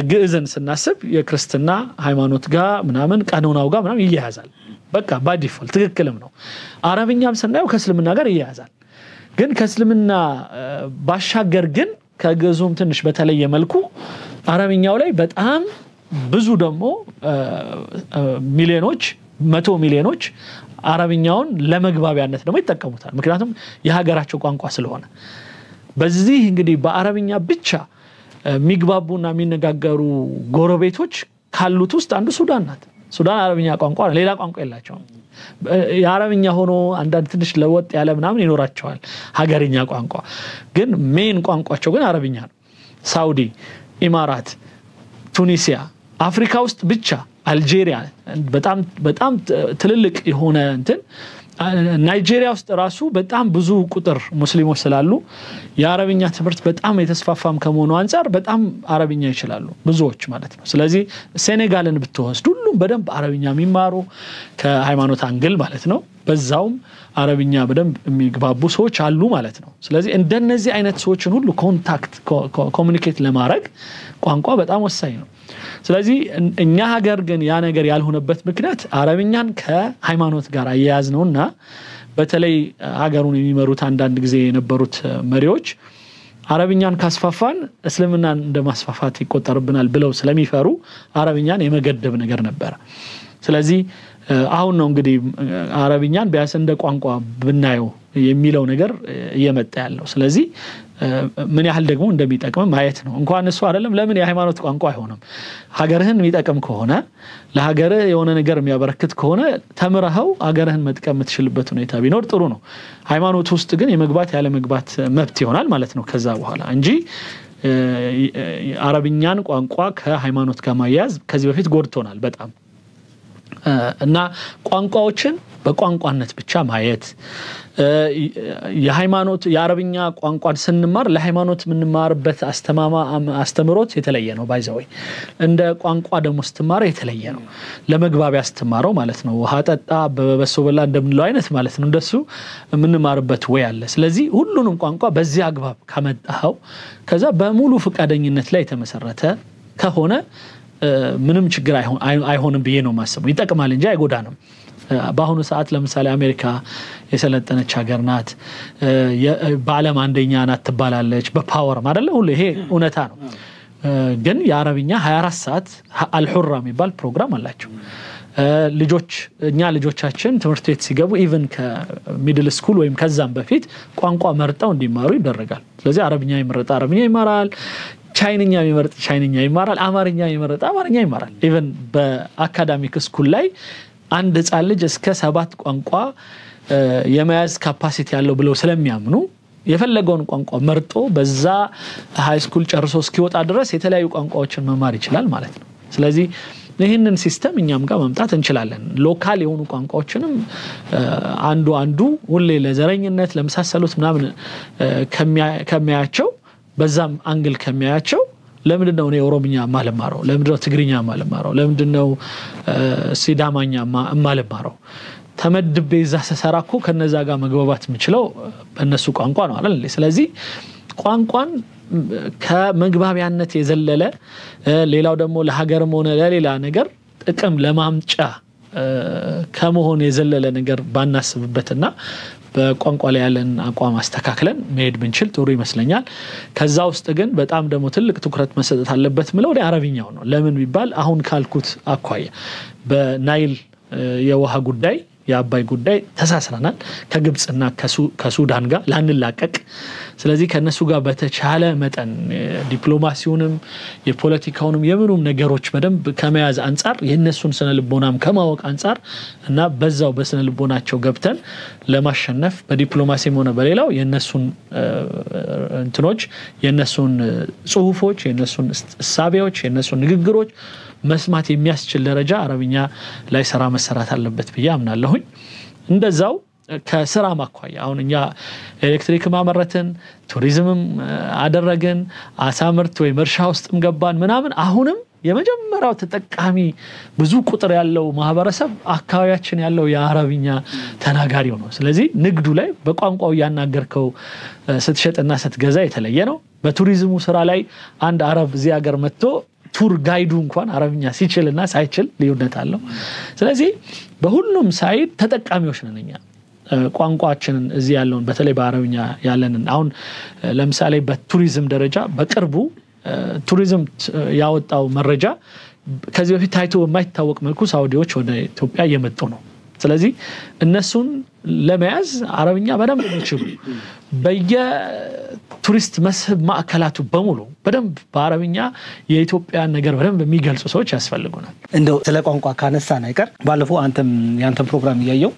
ግዕዝን ስናስብ የክርስትና ሃይማኖት ጋር ምናምን ቀኖናው ጋር ምናምን ይያያዛል በቃ ባይ ዲፎልት ትክክልም ነው አረብኛም ስናየው ከእስልምና ጋር ይያያዛል ግን ከእስልምና ባሻገር ግን ከግዕዙም ትንሽ በተለየ መልኩ አረብኛው ላይ በጣም ብዙ ደግሞ ሚሊዮኖች 100 ሚሊዮኖች አረብኛውን ለመግባቢያነት ደግሞ ይጠቀሙታል ምክንያቱም የሀገራቸው ቋንቋ ስለሆነ በዚህ እንግዲህ በአረብኛ ብቻ የሚግባቡና የሚነጋገሩ ጎረቤቶች ካሉት ውስጥ አንዱ ሱዳን ናት ሱዳን አረብኛ ቋንቋ ሌላ ቋንቋ የላቸውም የአረብኛ ሆኖ አንዳንድ ትንሽ ለወጥ ያለ ምናምን ይኖራቸዋል ሀገርኛ ቋንቋ ግን ሜን ቋንቋቸው ግን አረብኛ ነው ሳውዲ ኢማራት ቱኒሲያ አፍሪካ ውስጥ ብቻ አልጄሪያ በጣም ትልልቅ የሆነ እንትን ናይጄሪያ ውስጥ ራሱ በጣም ብዙ ቁጥር ሙስሊሞች ስላሉ የአረብኛ ትምህርት በጣም የተስፋፋም ከመሆኑ አንፃር በጣም አረብኛ ይችላሉ ብዙዎች ማለት ነው ስለዚህ ሴኔጋልን ብትወስድ ሁሉም በደንብ አረብኛ የሚማሩ ከሃይማኖት አንግል ማለት ነው በዛውም አረብኛ በደንብ የሚግባቡ ሰዎች አሉ ማለት ነው ስለዚህ እንደነዚህ አይነት ሰዎችን ሁሉ ኮንታክት ኮሙኒኬት ለማድረግ ቋንቋ በጣም ወሳኝ ነው ስለዚህ እኛ ሀገር ግን ያ ነገር ያልሆነበት ምክንያት አረብኛን ከሃይማኖት ጋር አያያዝ ነውና በተለይ ሀገሩን የሚመሩት አንዳንድ ጊዜ የነበሩት መሪዎች አረብኛን ካስፋፋን እስልምናን እንደማስፋፋት ይቆጠርብናል ብለው ስለሚፈሩ አረብኛን የመገደብ ነገር ነበር ስለዚህ አሁን ነው እንግዲህ አረብኛን ቢያንስ እንደ ቋንቋ ብናየው የሚለው ነገር እየመጣ ያለው ስለዚህ ምን ያህል ደግሞ እንደሚጠቅም ማየት ነው እንኳን እሱ አይደለም ለምን የሃይማኖት ቋንቋ አይሆንም ሀገርህን የሚጠቅም ከሆነ ለሀገርህ የሆነ ነገር የሚያበረክት ከሆነ ተምረኸው ሀገርህን መጥቀም የምትችልበት ሁኔታ ቢኖር ጥሩ ነው ሃይማኖት ውስጥ ግን የመግባት ያለ መግባት መብት ይሆናል ማለት ነው ከዛ በኋላ እንጂ አረብኛን ቋንቋ ከሃይማኖት ጋር ማያያዝ ከዚህ በፊት ጎድቶናል በጣም እና ቋንቋዎችን በቋንቋነት ብቻ ማየት የሃይማኖት የአረብኛ ቋንቋን ስንማር ለሃይማኖት ምንማርበት አስተምሮት የተለየ ነው ባይዘው እንደ ቋንቋ ደግሞ ስትማር የተለየ ነው ለመግባቢያ ስትማረው ማለት ነው ውሃ ጠጣ በበሶ በላ እንደምንለው አይነት ማለት ነው እንደሱ ምንማርበት ወይ አለ ስለዚህ ሁሉንም ቋንቋ በዚህ አግባብ ከመጣው ከዛ በሙሉ ፍቃደኝነት ላይ የተመሰረተ ከሆነ ምንም ችግር አይሆንም ብዬ ነው ማሰበው ይጠቅማል እንጂ አይጎዳንም በአሁኑ ሰዓት ለምሳሌ አሜሪካ የሰለጠነች ሀገር ናት በአለም አንደኛ ናት ትባላለች በፓወር ማለት ሁሉ ይሄ እውነታ ነው ግን የአረብኛ 24 ሰዓት አልሁራ የሚባል ፕሮግራም አላቸው ልጆች እኛ ልጆቻችን ትምህርት ቤት ሲገቡ ኢቭን ከሚድል ስኩል ወይም ከዛም በፊት ቋንቋ መርጠው እንዲማሩ ይደረጋል ስለዚህ አረብኛ ይመረጥ አረብኛ ይማራል ቻይንኛ ይመረጥ ቻይንኛ ይማራል አማርኛ ይመረጥ አማርኛ ይማራል ኢቭን በአካዳሚክ ስኩል ላይ አንድ ህፃን ልጅ እስከ 7 ቋንቋ የመያዝ ካፓሲቲ ያለው ብለው ስለሚያምኑ የፈለገውን ቋንቋ መርጦ በዛ ሃይ ስኩል ጨርሶ እስኪወጣ ድረስ የተለያዩ ቋንቋዎችን መማር ይችላል ማለት ነው ስለዚህ ይሄንን ሲስተም እኛም ጋር ማምጣት እንችላለን ሎካል የሆኑ ቋንቋዎችንም አንዱ ሁሌ ለዘረኝነት ለመሳሰሉት ምናምን ከሚያያቸው በዛም አንግል ከሚያያቸው ለምንድነው እኔ ኦሮምኛ ማለማረው ለምንድነው ትግርኛ ማለማረው ለምንድነው ሲዳማኛ ማለማረው ተመድቤ እዛ ሰሰራኩ ከነዛ ጋር መግባባት የምችለው በእነሱ ቋንቋ ነው አይደል ስለዚህ ቋንቋን ከመግባቢያነት የዘለለ ሌላው ደግሞ ለሀገርም ሆነ ለሌላ ነገር ጥቅም ለማምጫ ከመሆን የዘለለ ነገር ባናስብበትና በቋንቋ ላይ ያለን አቋም አስተካክለን መሄድ ብንችል ጥሩ ይመስለኛል ከዛ ውስጥ ግን በጣም ደግሞ ትልቅ ትኩረት መሰጠት አለበት ምለው ለአረብኛው ነው ለምን ቢባል አሁን ካልኩት አኳያ በናይል የውሃ ጉዳይ የአባይ ጉዳይ ተሳስረናል ከግብጽና ከሱዳን ጋር ላንላቀቅ ስለዚህ ከነሱ ጋር በተቻለ መጠን ዲፕሎማሲውንም የፖለቲካውንም የምኑም ነገሮች በደንብ ከመያዝ አንፃር የነሱን ስነልቦናም ከማወቅ አንፃር እና በዛው በስነልቦናቸው ገብተን ለማሸነፍ በዲፕሎማሲም ሆነ በሌላው የነሱን እንትኖች የነሱን ጽሁፎች የነሱን እሳቤዎች የነሱን ንግግሮች መስማት የሚያስችል ደረጃ አረብኛ ላይ ስራ መሰራት አለበት ብዬ አምናለሁኝ እንደዛው ከስራ ማኳያ አሁን እኛ ኤሌክትሪክ ማመረትን ቱሪዝምም አደረገን አሳምርት ወይ መርሻ ውስጥም ገባን ምናምን አሁንም የመጀመሪያው ተጠቃሚ ብዙ ቁጥር ያለው ማህበረሰብ አካባቢያችን ያለው የአረብኛ ተናጋሪው ነው ስለዚህ ንግዱ ላይ በቋንቋው ያናገርከው ስትሸጥና ስትገዛ የተለየ ነው በቱሪዝሙ ስራ ላይ አንድ አረብ እዚህ ሀገር መጥቶ ቱር ጋይዱ እንኳን አረብኛ ሲችልና ሳይችል ልዩነት አለው ስለዚህ በሁሉም ሳይድ ተጠቃሚዎች ነንኛ ቋንቋችንን እዚህ ያለውን በተለይ በአረብኛ ያለንን አሁን ለምሳሌ በቱሪዝም ደረጃ በቅርቡ ቱሪዝም ያወጣው መረጃ ከዚህ በፊት ታይቶ በማይታወቅ መልኩ ሳውዲዎች ወደ ኢትዮጵያ እየመጡ ነው ስለዚህ እነሱን ለመያዝ አረብኛ በደንብ የሚችሉ በየቱሪስት መስህብ ማዕከላቱ በሙሉ በደንብ በአረብኛ የኢትዮጵያ ነገር በደንብ የሚገልጹ ሰዎች ያስፈልጉናል እንደው ስለ ቋንቋ ካነሳን አይቀር ባለፈው ያንተም ፕሮግራም ያየው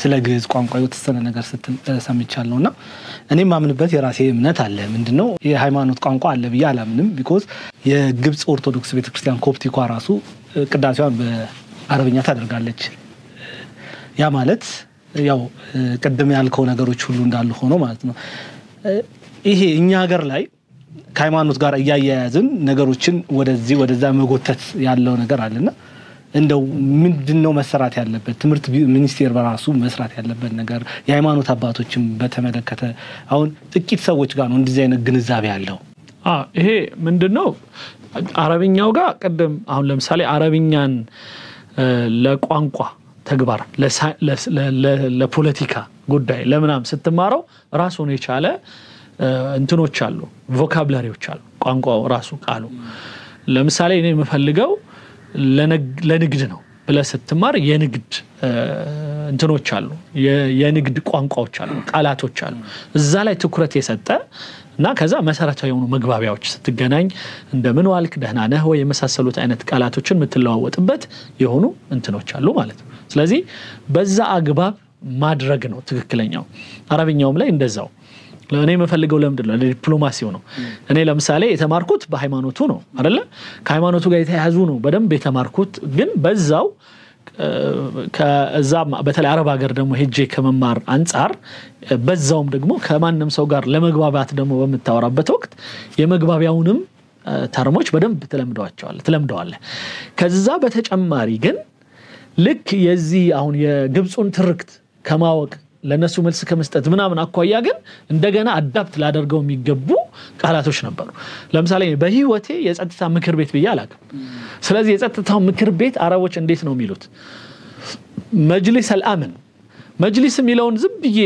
ስለ ግዕዝ ቋንቋ የተሰነ ነገር ሰምቻለሁና እኔ ማምንበት የራሴ እምነት አለ ምንድነው የሃይማኖት ቋንቋ አለ ብዬ አላምንም ቢኮዝ የግብጽ ኦርቶዶክስ ቤተክርስቲያን ኮፕቲኳ ራሱ ቅዳሴዋን በአረብኛ ታደርጋለች ያ ማለት ያው ቀደም ያልከው ነገሮች ሁሉ እንዳሉ ሆኖ ማለት ነው ይሄ እኛ ሀገር ላይ ከሃይማኖት ጋር ያያያዝን ነገሮችን ወደዛ መጎተት ያለው ነገር አለና እንደው ምንድነው መሰራት ያለበት ትምርት ሚኒስቴር በራሱ መስራት ያለበት ነገር የሃይማኖት አባቶችም በተመለከተ አሁን ጥቂት ሰዎች ጋር ነው እንደዚህ አይነት ግንዛቤ ያለው ይሄ ምንድነው አረብኛው ጋር ቀደም አሁን ለምሳሌ አረብኛን ለቋንቋ ተግባር ለፖለቲካ ጉዳይ ለምናም ስትማረው ራሱን የቻለ እንትኖች አሉ ቮካብላሪዎች አሉ ቋንቋው ራሱ ቃሉ ለምሳሌ እኔ የምፈልገው ለንግድ ነው ብለህ ስትማር የንግድ እንትኖች አሉ የንግድ ቋንቋዎች አሉ ቃላቶች አሉ እዛ ላይ ትኩረት የሰጠ እና ከዛ መሰረታዊ የሆኑ መግባቢያዎች ስትገናኝ እንደምን ዋልክ ደህና ነህ ወይ የመሳሰሉት አይነት ቃላቶችን የምትለዋወጥበት የሆኑ እንትኖች አሉ ማለት ነው ስለዚህ በዛ አግባብ ማድረግ ነው ትክክለኛው አረብኛውም ላይ እንደዛው ለኔ የምፈልገው ለምንድነው ለዲፕሎማሲው ነው እኔ ለምሳሌ የተማርኩት በሃይማኖቱ ነው አይደለ ከሃይማኖቱ ጋር የተያያዙ ነው በደንብ የተማርኩት ግን በዛው ከዛ በተለይ አረብ ሀገር ደግሞ ሄጄ ከመማር አንፃር በዛውም ደግሞ ከማንንም ሰው ጋር ለመግባባት ደግሞ በመታወራበት ወቅት የመግባቢያውንም ተርሞች በደንብ ተለምደዋል ከዛ በተጨማሪ ግን ልክ የዚህ አሁን የግብጹን ትርክት ከማወቅ ለነሱ መልስ ከመስጠት ምናምን አቋያ ግን እንደገና አዳፕት ላደርገው የሚገቡ ቃላቶች ነበሩ ለምሳሌ በህይወቴ የጸጥታ ምክር ቤት ብያላቀ ስለዚህ የጸጥታው ምክር ቤት አረቦች እንዴት ነው የሚሉት መጅሊስ አልአምን መጅሊስ የሚለውን ዝም ብዬ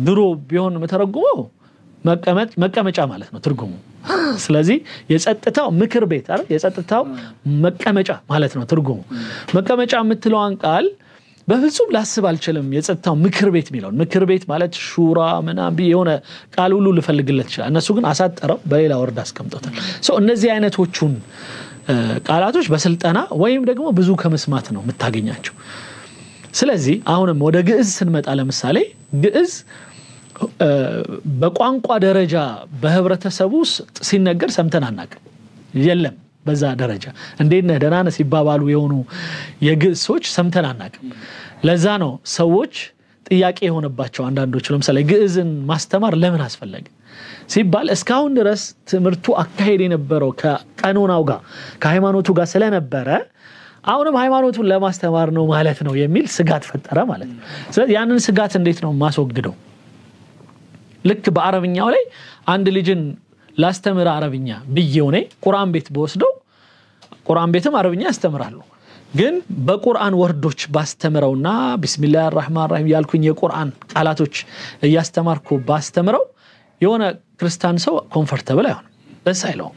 ድሮ ቢሆን መተረጉመው መቀመጫ ማለት ነው ትርጉሙ ስለዚህ የጸጥታው ምክር ቤት አይደል የጸጥታው መቀመጫ ማለት ነው ትርጉሙ መቀመጫ የምትለዋን ቃል በፍጹም ላስብ አልችልም የጸጥታው ምክር ቤት የሚለው ምክር ቤት ማለት ሹራ ምናምን የሆነ ቃል ሁሉ ልፈልግለት ይችላል እነሱ ግን አሳጠረው በሌላ ወርድ አስቀምጦታል እነዚህ አይነቶቹን ቃላቶች በስልጠና ወይም ደግሞ ብዙ ከመስማት ነው የምታገኛቸው ስለዚህ አሁንም ወደ ግዕዝ ስንመጣ ለምሳሌ ግዕዝ በቋንቋ ደረጃ በህብረተሰቡ ሲነገር ሰምተን አናውቅም የለም በዛ ደረጃ እንዴት ደህና ነህ ሲባባሉ የሆኑ የግዕዞች ሰምተን አናውቅም ለዛ ነው ሰዎች ጥያቄ የሆነባቸው አንዳንዶች ለምሳሌ ግዕዝን ማስተማር ለምን አስፈለገ ሲባል እስካሁን ድረስ ትምርቱ አካሄድ የነበረው ከቀኖናው ጋር ከሃይማኖቱ ጋር ስለነበረ አሁንም ሃይማኖቱን ለማስተማር ነው ማለት ነው የሚል ስጋት ፈጠረ ማለት ነው ስለዚህ ያንን ስጋት እንዴት ነው ማስወግደው ልክ በአረብኛው ላይ አንድ ልጅን ላስተምር አረብኛ ብየውኔ ቁርአን ቤት በወስደው ቁርአን ቤትም አረብኛ ያስተምራሉ ግን በቁርአን ወርዶች ባስተምረውና ቢስሚላሂር ረህማኒር ረሂም ያልኩኝ የቁርአን ቃላቶች ያስተማርኩ ባስተምረው የሆነ ክርስቲያን ሰው ኮምፎርታብል አይሆን ደስ አይለውም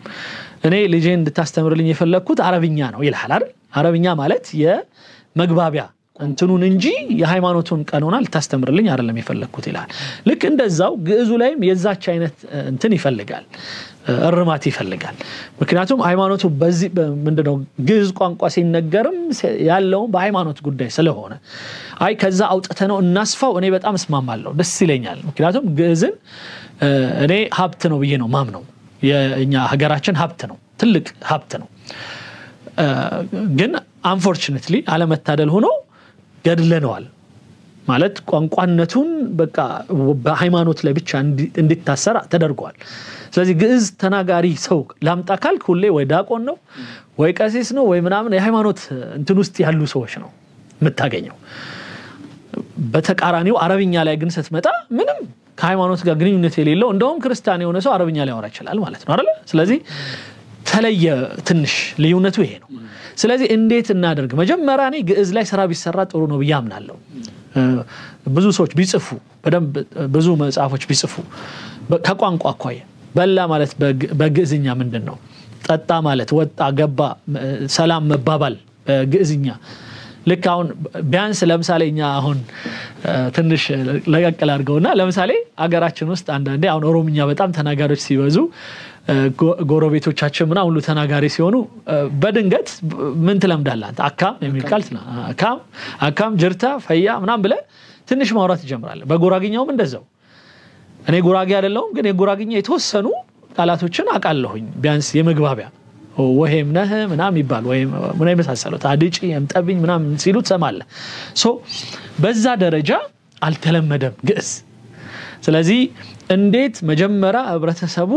እኔ ልጄን እንድታስተምርልኝ የፈለኩት አረብኛ ነው ይላል አይደል አረብኛ ማለት የመግባቢያ እንትኑን እንጂ የሃይማኖቱን ቀኖና ልታስተምርልኝ አይደለም የፈለኩት ይላል ልክ እንደዛው ግዕዙ ላይም የዛች አይነት እንትን ይፈልጋል እርማት ይፈልጋል ምክንያቱም ሃይማኖቱ በዚህ ምንድነው ግዕዝ ቋንቋ ሲነገርም ያለው በሃይማኖት ጉዳይ ስለሆነ አይ ከዛ አውጥተነው እናስፋው እኔ በጣም እስማማለሁ ደስ ይለኛል ምክንያቱም ግዕዝን እኔ ሀብት ነው ብዬ ነው ማምነው የኛ ሀገራችን ሀብት ነው ትልቅ ሀብት ነው ግን አንፎርቹኔትሊ አለመታደል ሆኖ ገድለነዋል ማለት ቋንቋነቱን በቃ በሃይማኖት ላይ ብቻ እንዲታሰር ተደርጓል ስለዚህ ግዕዝ ተናጋሪ ሰው ላምጣ ካልክ ሁሌ ወይ ዳቆን ነው ወይ ቀሲስ ነው ወይ ምናምን የሃይማኖት እንትን ውስጥ ያሉ ሰዎች ነው የምታገኘው በተቃራኒው አረብኛ ላይ ግን ስትመጣ ምንም ከሃይማኖት ጋር ግንኙነት የሌለው እንደውም ክርስቲያን የሆነ ሰው አረብኛ ላይ ያወራ ይችላል ማለት ነው አይደል ስለዚህ ተለየ ትንሽ ልዩነቱ ይሄ ነው ስለዚህ እንዴት እናደርግ መጀመሪያ እኔ ግዕዝ ላይ ስራ ቢሰራ ጥሩ ነው ብያምናለሁ ብዙ ሰዎች ቢጽፉ በደንብ ብዙ መጽሐፎች ቢጽፉ ከቋንቋ አኳያ በላ ማለት በግዕዝኛ ምንድነው ጠጣ ማለት ወጣ ገባ ሰላም መባባል በግዕዝኛ ልክ አሁን ቢያንስ ለምሳሌኛ አሁን ትንሽ ለቀቀል አድርገውና ለምሳሌ አገራችን ውስጥ አንዳንዴ አሁን ኦሮምኛ በጣም ተናጋሪዎች ሲበዙ ጎረቤቶቻችን ምናምን ሁሉ ተናጋሪ ሲሆኑ በድንገት ምን ትለምዳለህ አካም የሚል ቃል አካም ጅርታ ፈያ ምናምን ብለ ትንሽ ማውራት ይጀምራል በጉራግኛውም እንደዛው እኔ ጉራጌ አይደለሁም ግን የጉራግኛ የተወሰኑ ቃላቶችን አቃለሁኝ ቢያንስ የመግባቢያ ወሄም ነህ ምናምን ይባል ወሄም ምን አይመሳሰለው ታዲጪ የምጠብኝ ምናምን ሲሉ ተሰማለ ሶ በዛ ደረጃ አልተለመደም ግዕዝ ስለዚህ እንዴት መጀመሪያ ህብረተሰቡ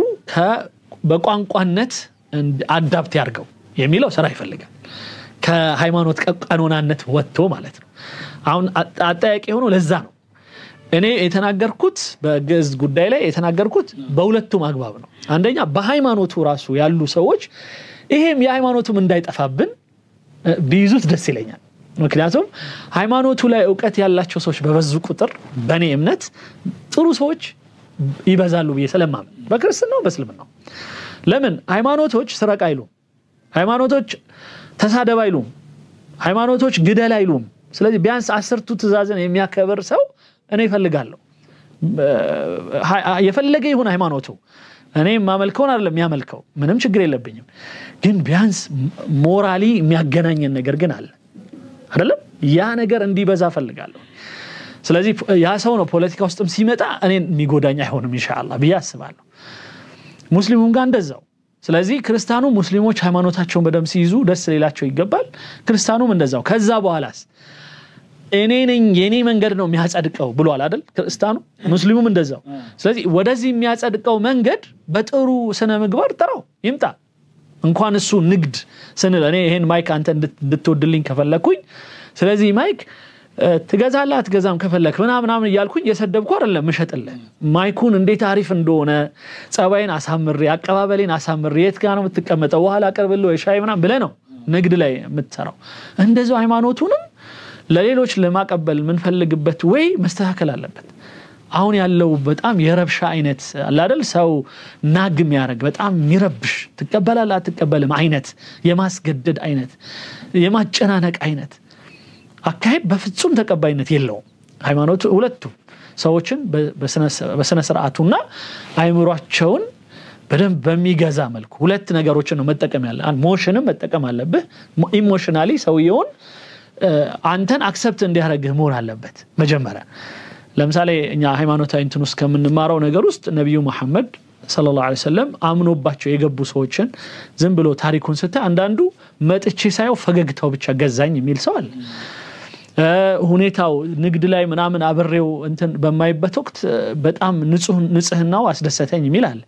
በቋንቋነት አዳፕት ያርገው የሚለው ስራ ይፈልጋል ከሃይማኖት ቀኖናነት ወጥቶ ማለት ነው አሁን አጣያቂ ሆኖ ለዛ ነው እኔ የተናገርኩት በግዕዝ ጉዳይ ላይ የተናገርኩት በሁለቱም አግባብ ነው አንደኛ በሃይማኖቱ ራሱ ያሉ ሰዎች ይሄም የሃይማኖቱም እንዳይጠፋብን ቢይዙት ደስ ይለኛል ምክንያቱም ሃይማኖቱ ላይ ዕውቀት ያላቸው ሰዎች በበዙ ቁጥር በኔ እምነት ጥሩ ሰዎች ይበዛሉ በየሰለማም በክርስትናው በእስልምናው ለምን ሃይማኖቶች ስረቅ አይሉም ሃይማኖቶች ተሳደብ አይሉም ሃይማኖቶች ግደል አይሉም ስለዚህ ቢያንስ 10ቱ ትእዛዝን የሚያከብር ሰው እኔ እፈልጋለሁ የፈለገ ይሁን ሃይማኖቱ እኔ ማመልከውን አይደለም የሚያመልከው ምንም ችግር የለብኝም ግን ቢያንስ ሞራሊ የሚያገናኘን ነገር ግን አለ አይደለም ያ ነገር እንዲበዛ ፈልጋለሁ ስለዚህ ያ ሰው ነው ፖለቲካ ውስጥም ሲመጣ እኔን የሚጎዳኝ አይሆንም ኢንሻአላህ ቢያስባለሁ ሙስሊሙም ጋር እንደዛው ስለዚህ ክርስቲያኑ ሙስሊሞች ሃይማኖታቸውን በደም ሲይዙ ደስ ሊላቸው ይገባል ክርስቲያኑም እንደዛው ከዛ በኋላስ እኔ ነኝ የኔ መንገድ ነው የሚያጸድቀው ብሏል አይደል ክርስቲያኑ ሙስሊሙም እንደዛው ስለዚህ ወደዚህ የሚያጸድቀው መንገድ በጥሩ ስነ ምግባር ተራው ይምጣ እንኳን እሱ ንግድ ስንል እኔ ይሄን ማይክ አንተ እንድትወድልኝ ከፈለኩኝ ስለዚህ ማይክ ትገዛላት አትገዛም ከፈለክ ምናምን ይያልኩኝ የሰደብኩ አይደለም መሸጥልህ ማይኩን እንዴት አሪፍ እንደሆነ ጸባይን አሳምሬ አቀባበሌን አሳምሬ የት ጋር ነው የምትቀመጠው በኋላ አቀርብልህ ወይ ሻይ ምናምን ብለ ነው ንግድ ላይ የምትሰራው እንደዛው ሃይማኖቱንም ለሌሎች ለማቀበል ምን ፈልግበት ወይ መስተካከል አለበት አሁን ያለው በጣም የረብሻ አይነት አለ አይደል ሰው ናግም ያረግ በጣም የሚረብሽ ተቀበላላ ተቀበልም አይነት የማስገደድ አይነት የማጨናነቅ አይነት አካሄድ በፍጹም ተቀባይነት የለውም ሃይማኖቱ ሁለቱ ሰዎችን በስነ ስርዓቱና አይምሯቸውን በደንብ በሚገዛ መልኩ ሁለት ነገሮችን ነው መጠቀም ያለ አንድ ሞሽንም መጠቀም አለበት ኢሞሽናሊ ሰውየውን አንተን አክሰፕት እንዲያረግህ መሆን አለበት መጀመሪያ ለምሳሌ እኛ ሃይማኖታዊ እንትን ውስጥ ከምንማረው ነገር ውስጥ ነብዩ መሐመድ ሰለላሁ ዐለይሂ ወሰለም አምኖባቸው የገቡ ሰዎችን ዝም ብሎ ታሪኩን ስታይ አንዳንዱ መጥቼ ሳይው ፈገግታው ብቻ ገዛኝ የሚል ሰው አለ ሁኔታው ንግድ ላይ ምናምን አብሬው እንትን በማይበት ወቅት በጣም ንጽህናው አስደሰተኝ የሚል አለ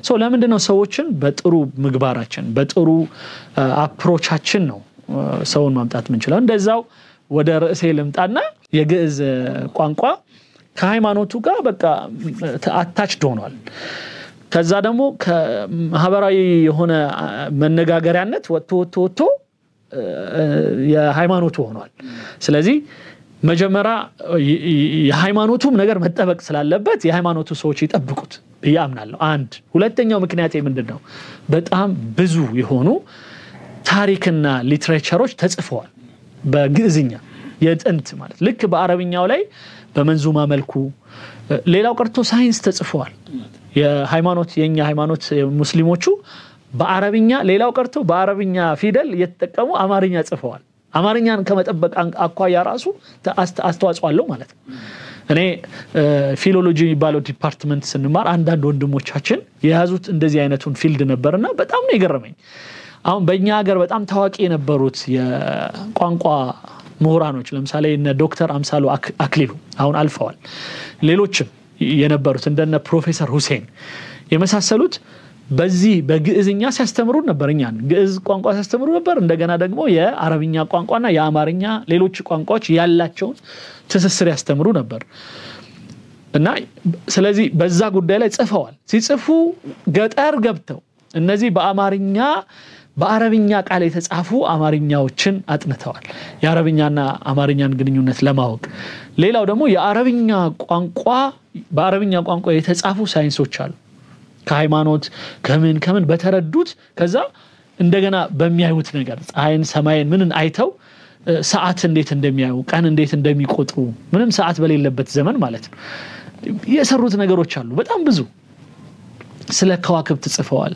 ሶ ለምንድነው ሰዎችን በጥሩ ምግባራችን በጥሩ አፕሮቻችን ነው ሰውን ማምጣት ምንችላል እንደዛው ወደ ርዕሴ ልምጣና የግዕዝ ቋንቋ ከሃይማኖቱ ጋር በቃ አታችድ ሆኗል ከዛ ደግሞ ከማህበራዊ የሆነ መነጋገሪያነት ወጥቶ የሃይማኖቱ ሆኗል ስለዚህ መጀመሪያ የሃይማኖቱም ነገር መጠበቅ ስላለበት የሃይማኖቱ ሰዎች ይጠብቁት ያምናሉ አንድ ሁለተኛው ምክንያት ምንድነው በጣም ብዙ የሆኑ ታሪክና ሊትሬቸሮች ተጽፈዋል በግዕዝኛ የጥንት ማለት ልክ በአረብኛው ላይ በመንዙማ መልኩ ሌላው ቀርቶ ሳይንስ ተጽፈዋል የሃይማኖት የኛ ሃይማኖት ሙስሊሞቹ በአረብኛ ሌላው ቀርቶ በአረብኛ ፊደል የተጠቀሙ አማርኛ ጽፈዋል አማርኛን ከመጠበቅ አኳያ ራሱ አስተዋጽኦ አለው ማለት ነው እኔ ፊሎሎጂ የሚባለው ዲፓርትመንት ስንማር አንዳንድ ወንድሞቻችን የያዙት እንደዚህ አይነቱን ፊልድ ነበርና በጣም ነው የገረመኝ አሁን በእኛ ሀገር በጣም ታዋቂ የነበሩት የቋንቋ ምሁራኖች ለምሳሌ እነ ዶክተር አምሳሉ አክሊሉ አሁን አልፈዋል ሌሎችም የነበሩት እንደነ ፕሮፌሰር ሁሴን የመሳሰሉት በዚህ በግዕዝኛ ሲያስተምሩ ነበርኛን ግዕዝ ቋንቋ ሲያስተምሩ ነበር እንደገና ደግሞ የአረብኛ ቋንቋና የአማርኛ ሌሎች ቋንቋዎች ያላቸው ትስስር ያስተምሩ ነበር እና ስለዚህ በዛ ጉዳይ ላይ ጽፈዋል ሲጽፉ ገጠር ገብተው እነዚህ በአማርኛ በአረብኛ ቃል የተጻፉ አማርኛዎችን አጥንተዋል የአረብኛና አማርኛን ግንኙነት ለማወቅ ሌላው ደግሞ የአረብኛ ቋንቋ በአረብኛ ቋንቋ የተጻፉ ሳይንሶች አሉ ከሃይማኖት ከምን በተረዱት ከዛ እንደገና በሚያዩት ነገር ፀሐይን ሰማይን ምንን አይተው ሰዓት እንዴት እንደሚያዩ ቀን እንዴት እንደሚቆጥሩ ምንም ሰዓት በሌለበት ዘመን ማለት ነው የሰሩት ነገሮች አሉ በጣም ብዙ ስለ ከዋክብት ጽፈዋል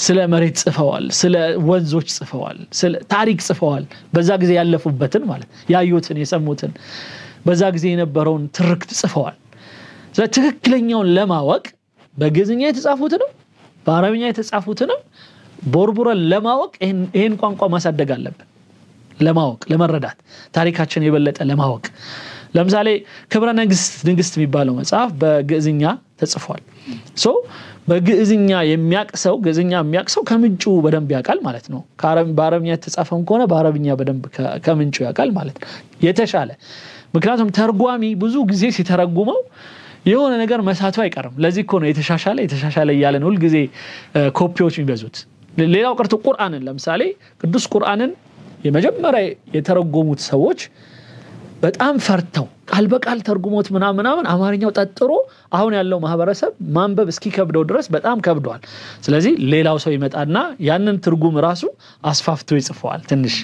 ስለ መሬት ጽፈዋል ስለ ወንዞች ጽፈዋል ስለ ታሪክ ጽፈዋል በዛ ጊዜ ያለፉበትን ማለት ያዩትን የሰሙትን በዛ ጊዜ የነበረውን ትርክት ጽፈዋል ትክክለኛውን ለማወቅ በግዕዝኛ የተጻፉትን በአረብኛ የተጻፉትን ቦርቡረን ለማወቅ ይሄን ቋንቋ ማሳደግ አለብን ለማወቅ ለመረዳት ታሪካችን የበለጠ ለማወቅ ለምሳሌ ክብረ ንግስት የሚባለው መጽሐፍ በግዕዝኛ ተጽፏል በግዕዝኛ የሚያቅሰው ግዕዝኛ የሚያቅሰው ከምንጩ በደንብ ያቃል ማለት ነው በአረብኛ የተጻፈውን ከሆነ በአረብኛ በደንብ ከምንጩ ያቃል ማለት ነው የተሻለ ምክንያቱም ተርጓሚ ብዙ ጊዜ ሲተረጉመው የሆነ ነገር መሳቱ አይቀርም ለዚህ እኮ ነው የተሻሻለ ይያለን ሁሉ ጊዜ ኮፒዎች የሚበዙት ሌላው ቀርቶ ቁርአንን ለምሳሌ ቅዱስ ቁርአንን የመጀመሪያ የተረጎሙት ሰዎች በጣም ፈርተው ቃል በቃል ተርጉሞት ምናምን አማርኛው ተጠጥሮ አሁን ያለው ማህበረሰብ ማንበብ እስኪከብደው ድረስ በጣም ከብዷል ስለዚህ ሌላው ሰው ይመጣና ያንን ትርጉም ራሱ አስፋፍቶ ይጽፈዋል ትንሽ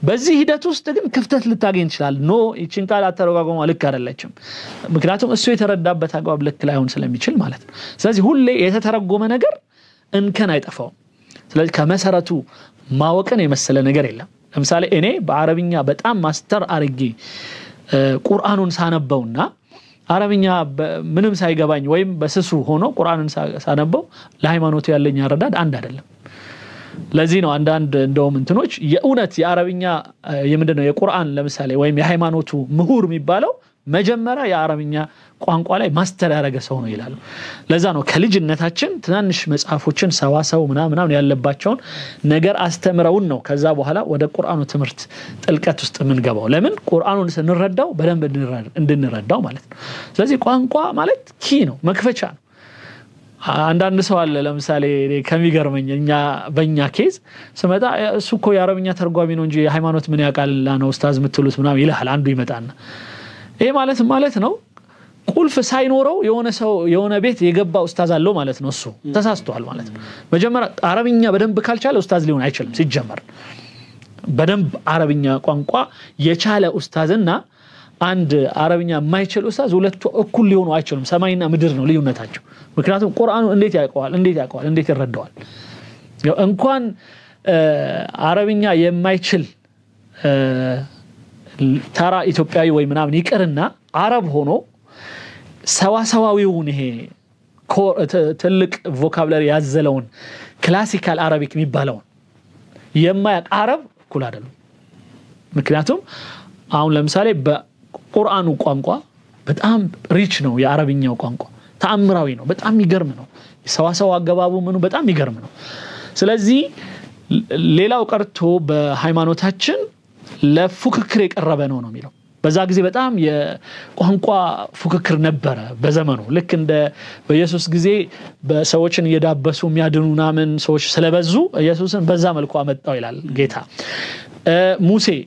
በዚህ ሂደት ውስጥ ግን ክፍተት ልታገኝ ይችላል ይችን ቃል አተረጓጓሙ ልክ አይደለችም ምክንያቱም እሱ የተረዳበት አግባብ ልክ ላይሆን ስለሚችል ማለት ነው ስለዚህ ሁሌ የተተረጎመ ነገር እንከን አይጠፋውም ስለዚህ ከመሰረቱ ማወቅን የመሰለ ነገር የለም ለምሳሌ እኔ በአረብኛ በጣም ማስተር አርጌ ቁርአኑን ሳነበውና አረብኛ ምንም ሳይገባኝ ወይም በስሱ ሆኖ ቁርአንን ሳነበው ለሃይማኖቱ ያለኝ አረዳድ አንድ አይደለም ለዚህ ነው አንዳንድ እንደውም እንትኖች የኡነት የአረብኛ የምንድነው የቁርአን ለምሳሌ ወይም የሃይማኖቱ ምሁር የሚባለው መጀመሪያ የአረብኛ ቋንቋ ላይ ማስተር ያደረገ ሰው ነው ይላሉ ለዛ ነው ከልጅነታችን ትናንሽ መጽሐፎችን ሰዋሰው ምናምን ያለባቸውን ነገር አስተምረውን ነው ከዛ በኋላ ወደ ቁርአኑ ትምህርት ጥልቀት ውስጥ ምንገባው ለምን ቁርአኑን ስንረዳው በደንብ እንድንረዳው ማለት ነው ስለዚህ ቋንቋ ማለት ኪ ነው መክፈቻ ነው አንዳንድ ሰው አለ ለምሳሌ ከሚገርመኝ በእኛ ኬዝ ስመጣ እሱ እኮ የአረብኛ ተርጓሚ ነው እንጂ ሃይማኖት ምን ያቃልና ነው ኡስታዝ ምትሉት ምናምን ይላል አንዱ ይመጣና ይሄ ማለት ነው ቁልፍ ሳይኖረው የሆነ ቤት የገባ ኡስታዝ አለው ማለት ነው እሱ ተሳስቷል ማለት ነው መጀመሪያ አረብኛ በደንብ ካልቻለ ኡስታዝ ሊሆን አይችልም ሲጀመር በደንብ አረብኛ ቋንቋ የቻለ ኡስታዝና አንድ አረብኛ የማይችል ኡስታዝ ሁለቱ እኩል ሊሆኑ አይችሉም ሰማይና ምድር ነው ልዩነታቸው ምክንያቱም ቁርአኑ እንዴት ያውቀዋል እንዴት ይረዳዋል እንኳን አረብኛ የማይችል ተራ ኢትዮጵያዊ ወይ ምናምን ይቀርና አረብ ሆኖ ሰዋሰዋዊውን ይሄ ትልቅ ቮካብላሪ ያዘለውን ክላሲካል አረቢክ የሚባለው የማያቅ አረብ እኩል አይደለም ምክንያቱም አሁን ለምሳሌ በቁርአኑ ቋንቋ በጣም ሪች ነው የአረብኛው ቋንቋ ተአምራዊ ነው በጣም ይገርም ነው ሰዋሰው አገባቡ ምኑ በጣም ይገርም ነው ስለዚህ ሌላው ቀርቶ በሃይማኖታችን ለፉክክር የቀረበ ነው የሚለው በዛ ጊዜ በጣም የቋንቋ ፉክክር ነበረ በዘመኑ ልክ እንደ በኢየሱስ ጊዜ በሰዎችን እየዳበሱ የሚያድኑናምን ሰዎች ስለበዙ ኢየሱስን በዛ መልኩ አመጣው ይላል ጌታ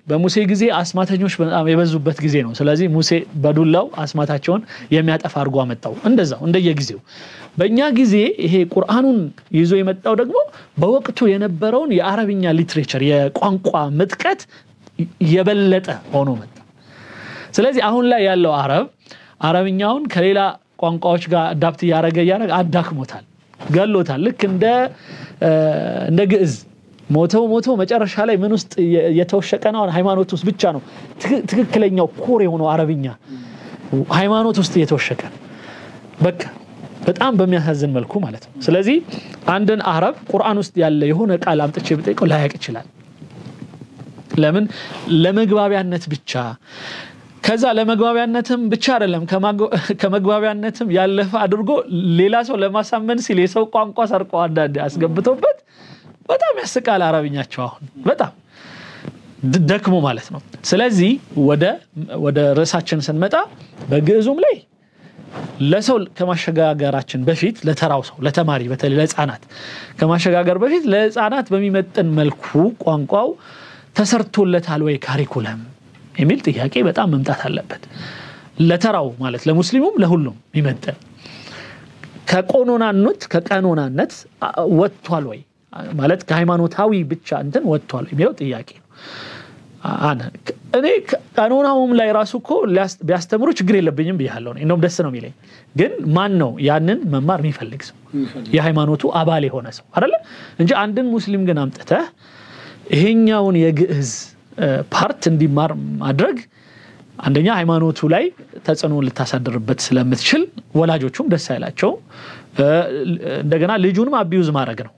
በሙሴ ጊዜ አስማተኞች በጣም የበዙበት ጊዜ ነው ስለዚህ ሙሴ በዱላው አስማታቸውን የሚያጠፋ አርጎ አመጣው እንደዛው እንደየጊዜው በእኛ ጊዜ ይሄ ቁርአኑን ይዞ የመጣው ደግሞ በወቅቱ የነበረውን የአረብኛ ሊትሬቸር የቋንቋ ምጥቀት የበለጠ ሆኖ መጣ ስለዚህ አሁን ላይ ያለው አረብኛውን ከሌላ ቋንቋዎች ጋር አዳፕት ያረገ አዳክሞታል ገሎታል ልክ እንደ ግዕዝ ሞቶ መጨረሻ ላይ ምን ውስጥ የተወሸቀ ነው ሃይማኖት ውስጥ ብቻ ነው ትክክለኛው ኮር የሆነው አረብኛ ሃይማኖት ውስጥ የተወሸቀ በቃ በጣም በሚያሳዝን መልኩ ማለት ነው ስለዚህ አንድን አረብ ቁርአን ውስጥ ያለ የሆነ ቃል አምጥቼ ብጠይቀው ላያቅ ይችላል ለምን ለመግባቢያነት ብቻ ከዛ ለመግባቢያነትም ብቻ አይደለም ከመግባቢያነትም ያለፈ አድርጎ ሌላ ሰው ለማሳመን ሲል የሰው ቋንቋ ሰርቆ አንዳንዴ አስገብቶበት በጣም ያስቃል አረብኛቸው አሁን በጣም ደክሞ ማለት ነው ስለዚህ ወደ ርዕሳችን ስንመጣ በግዕዙም ላይ ለሰው ከማሸጋገራችን በፊት ለተራው ሰው ለተማሪ በተለይ ለህፃናት ከማሸጋገር በፊት ለህፃናት በሚመጥን መልኩ ቋንቋው ተሰርቶለታል ወይ ካሪኩለም የሚል ጥያቄ በጣም መምጣት አለበት ለተራው ማለት ለሙስሊሙም ለሁሉም ይመጥን ከቀኖናነት ወጥቷል ወይ ማለት ከሃይማኖታዊ ብቻ እንትን ወጥቷል የሚለው ጥያቄ ነው እኔ ቀኖናውም ላይ ራሱኮ ቢያስተምሩ ችግር የለብኝም ብያለሁ ነው ደስ ነው የሚለኝ ግን ማን ነው ያንን መማር የሚፈልግ ሰው የሃይማኖቱ አባል የሆነ ሰው አይደለ እንጂ አንድን ሙስሊም ግን አምጥተህ ይሄኛውን የግዕዝ ፓርት እንዲማር ማድረግ አንደኛ ሃይማኖቱ ላይ ተጽዕኖ ልታሳድርበት ስለምትችል ወላጆቹም ደስ አይላቸው እንደገና ልጁንም አቢዩዝ ማድረግ ነው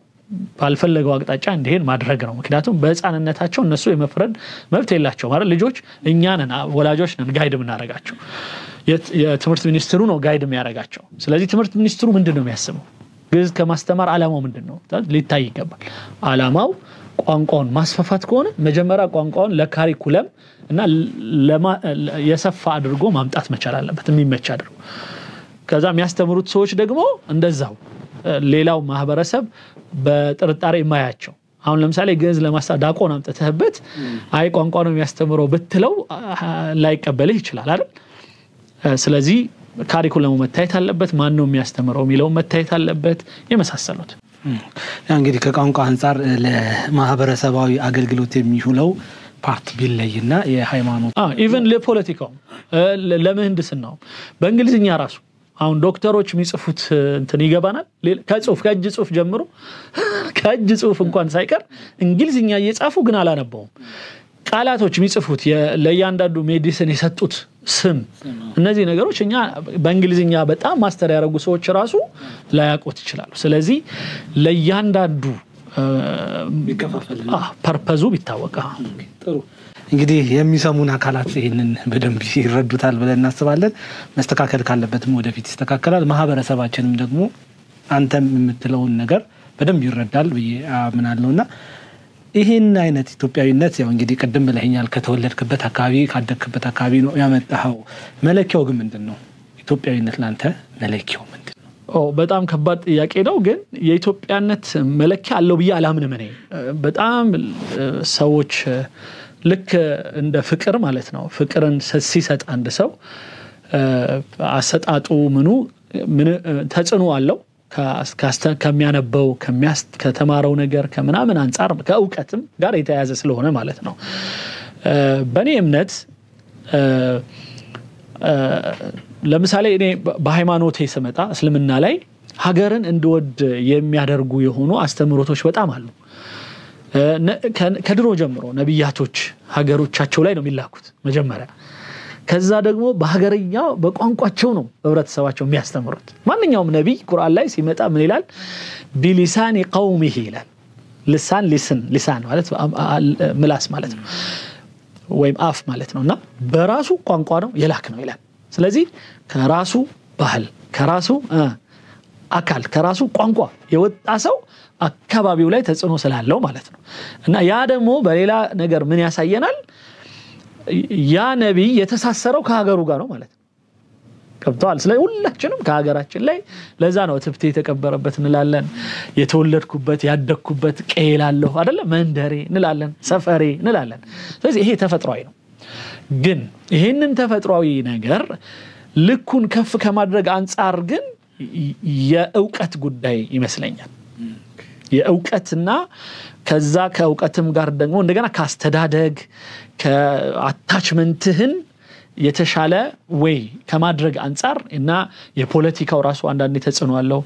ባልፈለገው አቅጣጫ እንዲሄድ ማድረግ ነው ምክንያቱም በህፃንነታቸው እነሱ የመፍረድ መብት የላቸው ማለት ልጆች እኛ ነን ወላጆች ነን ጋይድ ምናረጋቸው የትምህርት ሚኒስትሩ ነው ጋይድ የሚያረጋቸው ስለዚህ ትምህርት ሚኒስትሩ ምንድነው የሚያስበው ግዕዝ ከማስተማር ዓላማው ምንድነው ሊታይ ይገባል ዓላማው ቋንቋውን ማስፋፋት ከሆነ መጀመሪያ ቋንቋውን ለካሪኩለም እና የሰፋ አድርጎ ማምጣት መቻል አለበት የሚመች አድርጎ ከዛ የሚያስተምሩት ሰዎች ደግሞ እንደዛው ሌላው ማህበረሰብ በጥርጣሬ የማያቸው አሁን ለምሳሌ ግዕዝ ለማስተማር ዳቆን አምጥተህበት አይ ቋንቋ ነው የሚያስተምረው ብትለው ላይቀበልህ ይችላል አይደል ስለዚህ ካሪኩለሙ መታየት አለበት ማን ነው የሚያስተምረው የሚለው መታየት አለበት የመሳሰሉት እንግዲህ ከቋንቋ አንፃር ለማህበረሰባዊ አገልግሎት የሚውለው ፓርት ቢለይና የሃይማኖት ኢቭን ለፖለቲካው ለምህንድስናው በእንግሊዝኛ ራሱ አሁን ዶክተሮች የሚጽፉት እንትን ይገባናል ከእጅ ጽሁፍ ጀምሮ ከእጅ ጽሁፍ እንኳን ሳይቀር እንግሊዝኛ እየጻፉ ግን አላነበውም ቃላቶች የሚጽፉት ለያንዳንዱ ሜዲሲን የሰጡት ስም እነዚህ ነገሮች እኛ በእንግሊዝኛ በጣም ማስተር ያደረጉ ሰዎች ራሱ ላያውቁት ይችላሉ ስለዚህ ለያንዳንዱ ፐርፐዙ ቢታወቅ ጥሩ እንግዲህ የሚሰሙን አካላት ይሄንን በደንብ ይረዱታል ብለን እናስባለን መስተካከል ካለበትም ወደፊት ይስተካከላል ማህበረሰባችንም ደግሞ አንተም የምትለውን ነገር በደንብ ይረዳል ብዬአምናለሁና ይሄን አይነት ኢትዮጵያዊነት ያው እንግዲህ ቀደም ብለኛል ከተወለድክበት አካባቢ ካደግክበት አካባቢ ነው ያመጣው መለኪያው ግን ምንድነው ኢትዮጵያዊነት ላንተ መለኪያው ምንድነው በጣም ከባድ ጥያቄ ነው ግን የኢትዮጵያነት መለኪያ አለው ብዬ አላምንም እኔ በጣም ሰዎች ልክ እንደ ፍቅር ማለት ነው ፍቅርን ሲሰጥ አንድ ሰው አሰጣጡ ምን ተጽዕኖ አለው ከሚያነበው ከተማረው ነገር ከምናምን አንፃር ከእውቀትም ጋር የተያያዘ ስለሆነ ማለት ነው በእኔ እምነት ለምሳሌ እኔ በሃይማኖቴ ስመጣ እስልምና ላይ ሀገርን እንድወድ የሚያደርጉ የሆኑ አስተምሮቶች በጣም አሉ ከድሮ ጀምሮ ነብያቶች ሀገሮቻቸው ላይ ነው የሚላኩት መጀመሪያ ከዛ ደግሞ በሀገርኛው በቋንቋቸው ነው ህብረተሰባቸው የሚያስተምሩት ማንኛውም ነብይ ቁርአን ላይ ሲመጣ ምን ይላል ቢሊሳኒ ቀውሚሂ ይላል ሊሳን ማለት ምላስ ማለት ነው ወይም አፍ ማለት ነውና በራሱ ቋንቋ ነው የላክ ነው ይላል ስለዚህ ከራሱ ባህል ከራሱ አካል ከራሱ ቋንቋ የወጣ ሰው አካባቢው ላይ ተጽዕኖ ስላለው ማለት ነው እና ያ ደግሞ በሌላ ነገር ምን ያሳየናል ያ ነብይ የተሳሰረው ከሀገሩ ጋር ነው ማለት ነው ከብቷል ስለዚህ ሁላችንም ከሀገራችን ላይ ለዛ ነው ትብቴ የተቀበረበት እንላለን የተወለድኩበት ያደግኩበት ቀይላለሁ አይደለ መንደሬ እንላለን ሰፈሬ እንላለን ስለዚህ ይሄ ተፈጥሯዊ ነው ግን ይሄንን ተፈጥሯዊ ነገር ልኩን ከፍ ከማድረግ አንፃር ግን የእውቀት ጉዳይ ይመስለኛል የእውቀትና ከዛ ከእውቀትም ጋር ደግሞ እንደገና ካስተዳደግ ከአታችመንትህን የተሻለ ወይ ከማድረግ አንፃር እና የፖለቲካው ራሱ አንዳንዴ ተጽዕኖ አለው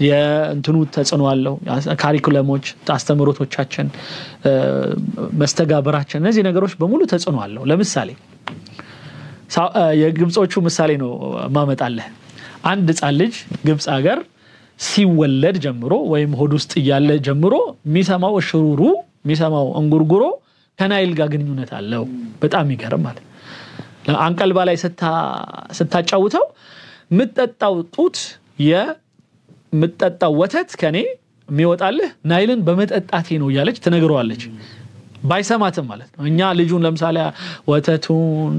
የእንትኑ ተጽዕኖ አለው ካሪኩለሞች አስተምሮቶቻችን መስተጋብራችን እነዚህ ነገሮች በሙሉ ተጽዕኖ አለው ለምሳሌ የግብጾቹ ምሳሌ ነው ማመጣለህ አንድ ህፃን ልጅ ግብጽ ሀገር ሲወለድ ጀምሮ ወይም ሆድ ውስጥ ያለ ጀምሮ ሚሰማው ሽሩሩ ሚሰማው እንጉርጉሮ ከናይል ጋር ግንኙነት አለው በጣም ይገርም ማለት አንቀልባ ላይ ስታጫውተው ምትጠጣው ጡት የምትጠጣው ወተት ከኔ የሚወጣልህ ናይልን በመጠጣቴ ነው ያለች ትነግረዋለች ባይሰማትም ማለት ነው እኛ ልጁን ለምሳሌ ወተቱን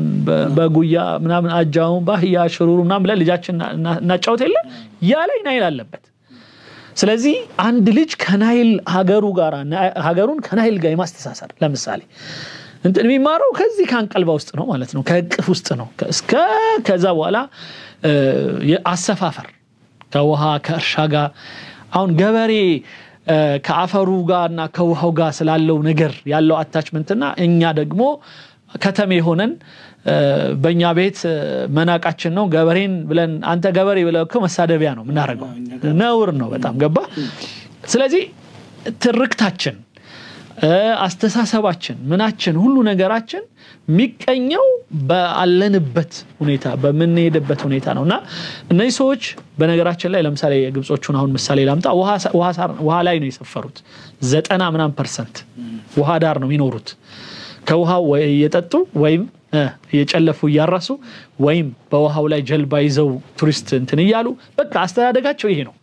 በጉያ ምናምን አጃውን ባህያ ሽሩሩ ምናምን ብለን ልጃችን እናጫውት የለ ያ ላይ ናይል አለበት ስለዚህ አንድ ልጅ ከናይል ሀገሩን ከናይል ጋር የማስተሳሰር ለምሳሌ እንትን የሚማረው ከዚህ ካንቀልባ ውስጥ ነው ማለት ነው ከእቅፍ ውስጥ ነው እስከ ከዛ በኋላ የአሰፋፈር ከውሃ ከእርሻ ጋር አሁን ገበሬ ከአፈሩ ጋርና ከውሃው ጋር ስላለው ነገር ያለው አታችመንትና እኛ ደግሞ ከተሜ ሆነን በእኛ ቤት መናቃችን ነው ገበሬን ብለን አንተ ገበሬ ብለው ከመሳደቢያ ነው ምናረጋው ነውር ነው በጣም ገባ ስለዚህ ትርክታችን አስተሳሰባችን ምናችን ሁሉ ነገራችን ሚቀኘው በአለንበት ሁኔታ በመንሄድበት ሁኔታ ነውና እነዚህ ሰዎች በነገራችን ላይ ለምሳሌ የግብጾቹን አሁን ምሳሌ ላምጣ ውሃ ላይ ነው የሰፈሩት 90% ውሃ ዳር ነው የሚኖሩት ከውሃው ወይ የጠጡ ወይም የጨለፉ ያራሱ ወይም በውሃው ላይ ጀልባ ይዘው ቱሪስት እንትን ይያሉ በቃ አስተዳደጋቸው ይሄ ነው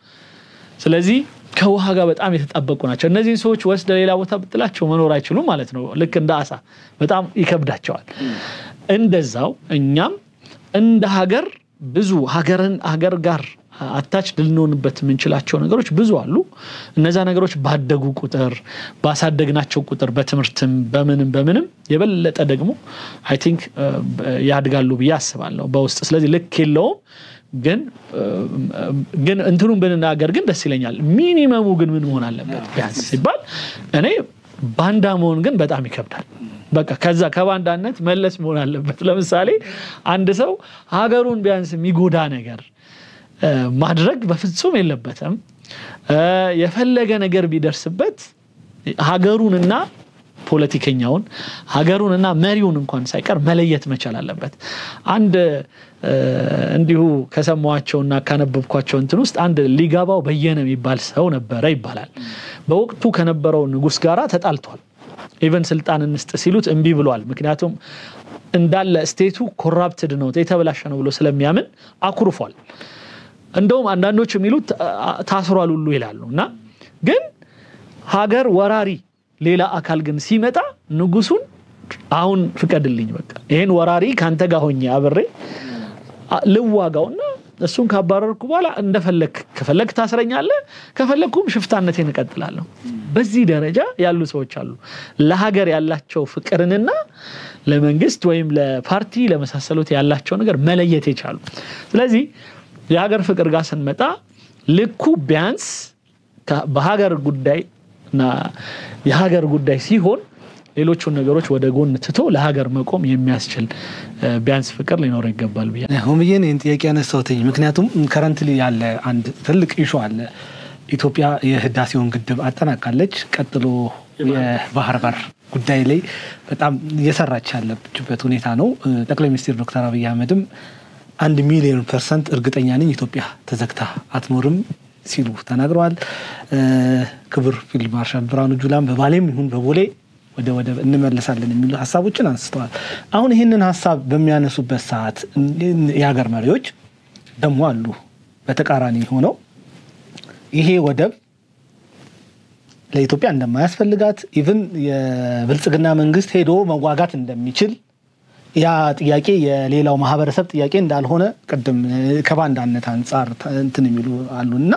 ስለዚህ ከውሃ ጋር በጣም የተጣበቁ ናቸው እነዚህ ሰዎች ወስደ ሌላ ቦታ ብትላቸው መኖር አይችሉም ማለት ነው ልክ እንደ አሳ በጣም ይከብዳቸዋል እንደዛው እኛም እንደ ሀገር ብዙ ሀገር ጋር አታች ልንሆንበት ምንችላቸው ነገሮች ብዙ አሉ እነዛ ነገሮች ባደጉ ቁጥር ባሳደግናቸው ቁጥር በትምርትም በምንም የበለጠ ደግሞ አይ ቲንክ ያድጋሉ ብዬ አስባለሁ በውስጥ ስለዚህ ልክ የለውም ግን እንትኑን ብንናገር ግን ደስ ይለኛል ሚኒመሙ ግን ምን መሆን አለበት ቢያንስ ሲባል እኔ ባንዳ መሆን ግን በጣም ይከብዳል በቃ ከዛ ከባንዳነት መለስ መሆን አለበት ለምሳሌ አንድ ሰው ሀገሩን ቢያንስ የሚጎዳ ነገር ማድረግ በፍጹም የለበትም የፈለገ ነገር ቢደርስበት ሀገሩንና ፖለቲከኛውን ሀገሩንና መሪውን እንኳን ሳይቀር መለየት መቻል አለበት አንድ እንዲሁ ከሰማዋቸውና ካነበብኳቸው እንትን ውስጥ አንድ ሊጋባው በየነ የሚባል ሰው ነበረ ይባላል በወቅቱ ከነበረው ንጉስ ጋራ ተጣልቷል ኢቨን ስልጣን እንስጥ ሲሉት እንቢ ብሏል ምክንያቱም እንዳለ ስቴቱ ኮራፕትድ ነው የተበላሸ ነው ብሎ ስለሚያምን አኩርፏል እንደውም አንዳንዶች የሚሉት ታስሯል ሁሉ ይላሉና ግን ሀገር ወራሪ ሌላ አካል ግን ሲመጣ ንጉሱን አሁን ፍቀድልኝ በቃ ይሄን ወራሪ ካንተ ጋር ሆኜ አብሬ ልዋጋውና እሱን ካባረርኩ በኋላ ከፈለክ ታስረኛለህ ከፈለኩም ሽፍታነቴን እቀጥላለሁ በዚህ ደረጃ ያሉ ሰዎች አሉ ለሀገር ያላቸው ፍቅርንና ለመንግስት ወይም ለፓርቲ ለመሳሰሉት ያላቸው ነገር መለየት ይቻላል ስለዚህ የሀገር ፍቅር ጋር ስንመጣ ልኩ ቢያንስ በሀገር ጉዳይና የሀገር ጉዳይ ሲሆን ሌሎቹን ነገሮች ወደ ጎን ትቶ ለሀገር መቆም የሚያስችል ቢያንስ ፍቅር ሊኖር ይገባል ብዬ ሆምዬን እንጥያቄ ያነሳውተኝ ምክንያቱም ከረንትሊ ያለ አንድ ትልቅ ኢሹ አለ ኢትዮጵያ የህዳሴውን ግድብ አጠናቃለች ቀጥሎ የባህር በር ጉዳይ ላይ በጣም እየሰራች ያለችበት ሁኔታ ነው ጠቅላይ ሚኒስትር ዶክተር አብይ አህመድም 1 ሚሊዮን % እርግጠኛ ነኝ ኢትዮጵያ ተዘግታ አትኖርም ሲሉ ተናግረዋል ክብር ፊልድ ማርሻል ብርሃኑ ጁላም በባሌም ይሁን በቦሌ ወደ እንመለሳለን የሚሉ ሐሳቦችን አንስተዋል አሁን ይሄንን ሐሳብ በሚያነሱበት ሰዓት የሀገር መሪዎች ደሞ አሉ በተቃራኒ ሆነው ይሄ ወደብ ለኢትዮጵያ እንደማያስፈልጋት ኢቭን የብልጽግና መንግስት ሄዶ መዋጋት እንደሚችል ያ ጥያቄ የሌላው ማህበረሰብ ጥያቄ እንዳልሆነ ቀደም ከባንዳነት አንፃር እንትን የሚሉ አሉና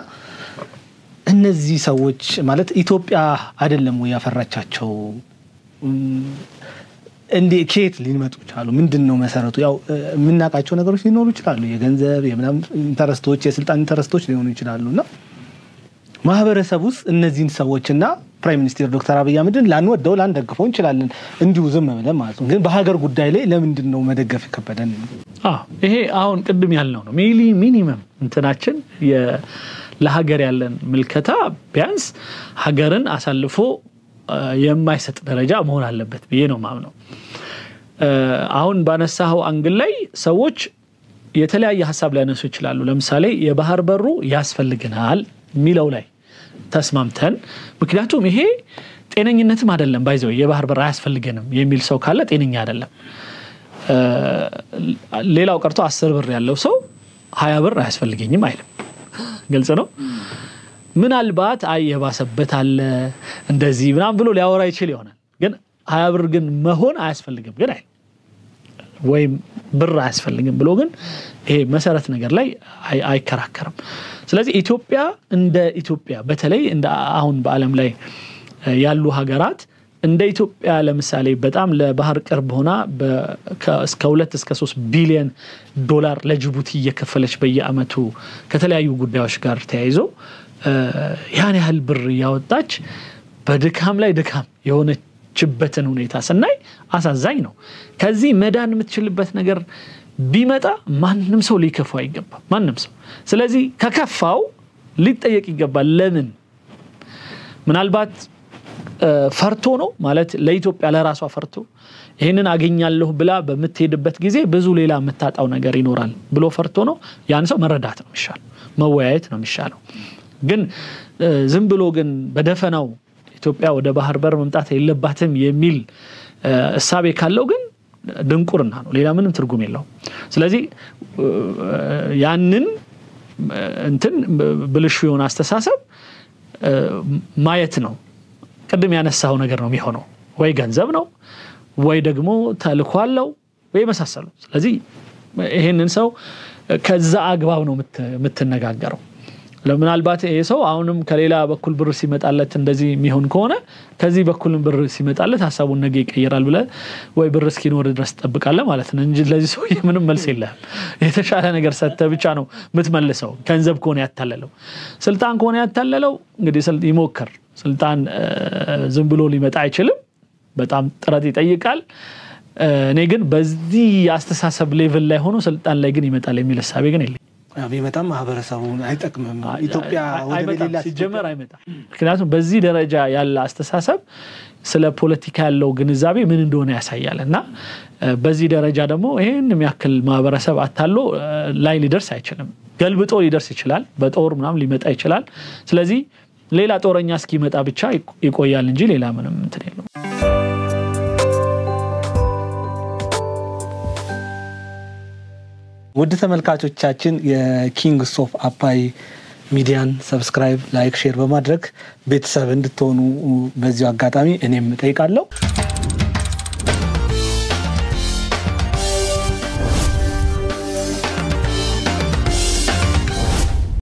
እነዚህ ሰዎች ማለት ኢትዮጵያ አይደለም ወይ ያፈራቻቸው እንዴ ኬት ሊመጡ ይችላሉ ምንድነው መሰረቱ ያው ምናቃቸው ነገሮች ሊኖሩ ይችላሉ የገንዘብ የምናም ኢንተረስቶች የስልጣን ኢንተረስቶች ሊሆኑ ይችላሉና ማህበረሰቡስ እነዚህን ሰዎችና ፕራይም ሚኒስተር ዶክተር አብይ አህመድን ላንወደው ላንደግፈው እንችላለን እንዲሁ ዝም ብለን ማለት ነው ግን በሀገር ጉዳይ ላይ ለምንድነው መደገፍ ከበደን ይሄ አሁን ቅድም ያልነው ነው ሚኒመም እንትናችን ለሀገር ያለን ምልከታ ቢያንስ ሀገርን አሳልፎ የማይሰጥ ደረጃ መሆን አለበት ብዬ ነው ማምነው አሁን ባነሳው አንግል ላይ ሰዎች የተለያየ ሐሳብ ሊያነሱ ይችላሉ ለምሳሌ የባህር በሩ ያስፈልገናል ሚለው ላይ ተስማምተን ምክንያቱም ይሄ ጤነኝነትም አይደለም ባይዘው የባህር በር ያስፈልገንም የሚል ሰው ካለ ጤነኛ አይደለም ሌላው ቀርቶ 10 ብር ያለው ሰው 20 ብር ያስፈልገኝም አይልም ግልጽ ነው ምናልባት የባሰበት አለ እንደዚህ ምናም ብሎ ሊያወራ ይችላል ይሆናል ግን 20 ብር ግን መሆን አያስፈልግም ግን አይ ወይም ብር አያስፈልግም ብሎ ግን ይሄ መሰረት ነገር ላይ አይከራከርም ስለዚህ ኢትዮጵያ እንደ ኢትዮጵያ በተለይ እንደ አሁን በአለም ላይ ያሉ ሀገራት እንደ ኢትዮጵያ ለምሳሌ በጣም ለባህር ቅርብ ሆና እስከ 2 እስከ 3 ቢሊዮን ዶላር ለጅቡቲ እየከፈለች በየአመቱ ከተለያዩ ጉዳዮች ጋር ተያይዞ ያን ያህል ብር ያወጣች በድካም ላይ ድካም የሆነችበትን ሁኔታ ስናይ አሳዛኝ ነው ከዚህ መዳን የምትችልበት ነገር ቢመጣ ማንንም ሰው ሊከፋው አይገባም ማንንም ሰው ስለዚህ ከከፋው ሊጠየቅ ይገባል ለምን ምናልባት ፈርቶ ነው ማለት ለኢትዮጵያ ለራሷ ፈርቶ ይሄንን አገኛለሁ ብላ በመትሄድበት ጊዜ ብዙ ሌላ መታጣው ነገር ይኖራል ብሎ ፈርቶ ነው ያን ሰው መረዳት ነው የሚሻለው መወያየት ነው የሚሻለው ግን ዝም ብሎ ግን በደፈናው ኢትዮጵያ ወደ ባህር በር መምጣት የለባትም የሚል እሳቤ ካለው ግን ድንቁርና ነው ሌላ ምንም ትርጉም የለውም ስለዚህ ያንን እንትን ብልሹ የሆነ አስተሳሰብ ማየት ነው ቀደም ያነሳው ነገር ነው የሚሆነው ወይ ገንዘብ ነው ወይ ደግሞ ተልኳለው ወይ መሳሰሉ ስለዚህ ይሄንን ሰው ከዛ አግባብ ነው የምትነጋገረው ለምናልባት ይሄ ሰው አሁንም ከሌላ በኩል ብር ሲመጣለት እንደዚህ የሚሆን ከሆነ ከዚህ በኩል ብር ሲመጣለት ሐሳቡን ነገ ይቀየራል ብለ ወይ ብር እስኪኖር ድረስ ተጠብቃለህ ማለት ነው እንጂ ለዚህ ሰው ምንም መልስ የለም የተሻለ ነገር ሰተ ብቻ ነው የምትመልሰው ገንዘብ ከሆነ ያታለለው ስልጣን ከሆነ ያታለለው እንግዲህ ይሞክር ስልጣን ዝም ብሎ ሊመጣ አይችልም በጣም ጥረት ይጠይቃል እኔ ግን በዚህ አስተሳሰብ ሌቭል ላይ ሆኖ ስልጣን ላይ ግን ይመጣል የሚል ሐሳብ ግን የለም ቢመጣም ማህበረሰቡን አይጠቅምም ኢትዮጵያ ወደ ሌላ ሲጀመር አይመጣም ምክንያቱም በዚህ ደረጃ ያለ አስተሳሰብ ስለ ፖለቲካ ያለው ግንዛቤ ምን እንደሆነ ያሳያልና በዚህ ደረጃ ደግሞ ይሄን የሚያክል ማህበረሰብ አታሎ ላይ ሊደርስ አይችልም ገልብጦ ሊደርስ ይችላል በጦር ምናም ሊመጣ ይችላል ስለዚህ ሌላ ጦረኛ እስኪመጣ ብቻ ይቆያል እንጂ ሌላ ምንም እንትን የለም ውድ ተመልካቾቻችን የኪንግስ ኦፍ አባይ ሚዲያን ሰብስክራይብ ላይክ ሼር በማድረግ ቤተሰብ እንድትሆኑ በዚሁ አጋጣሚ እኔም ጠይቃለሁ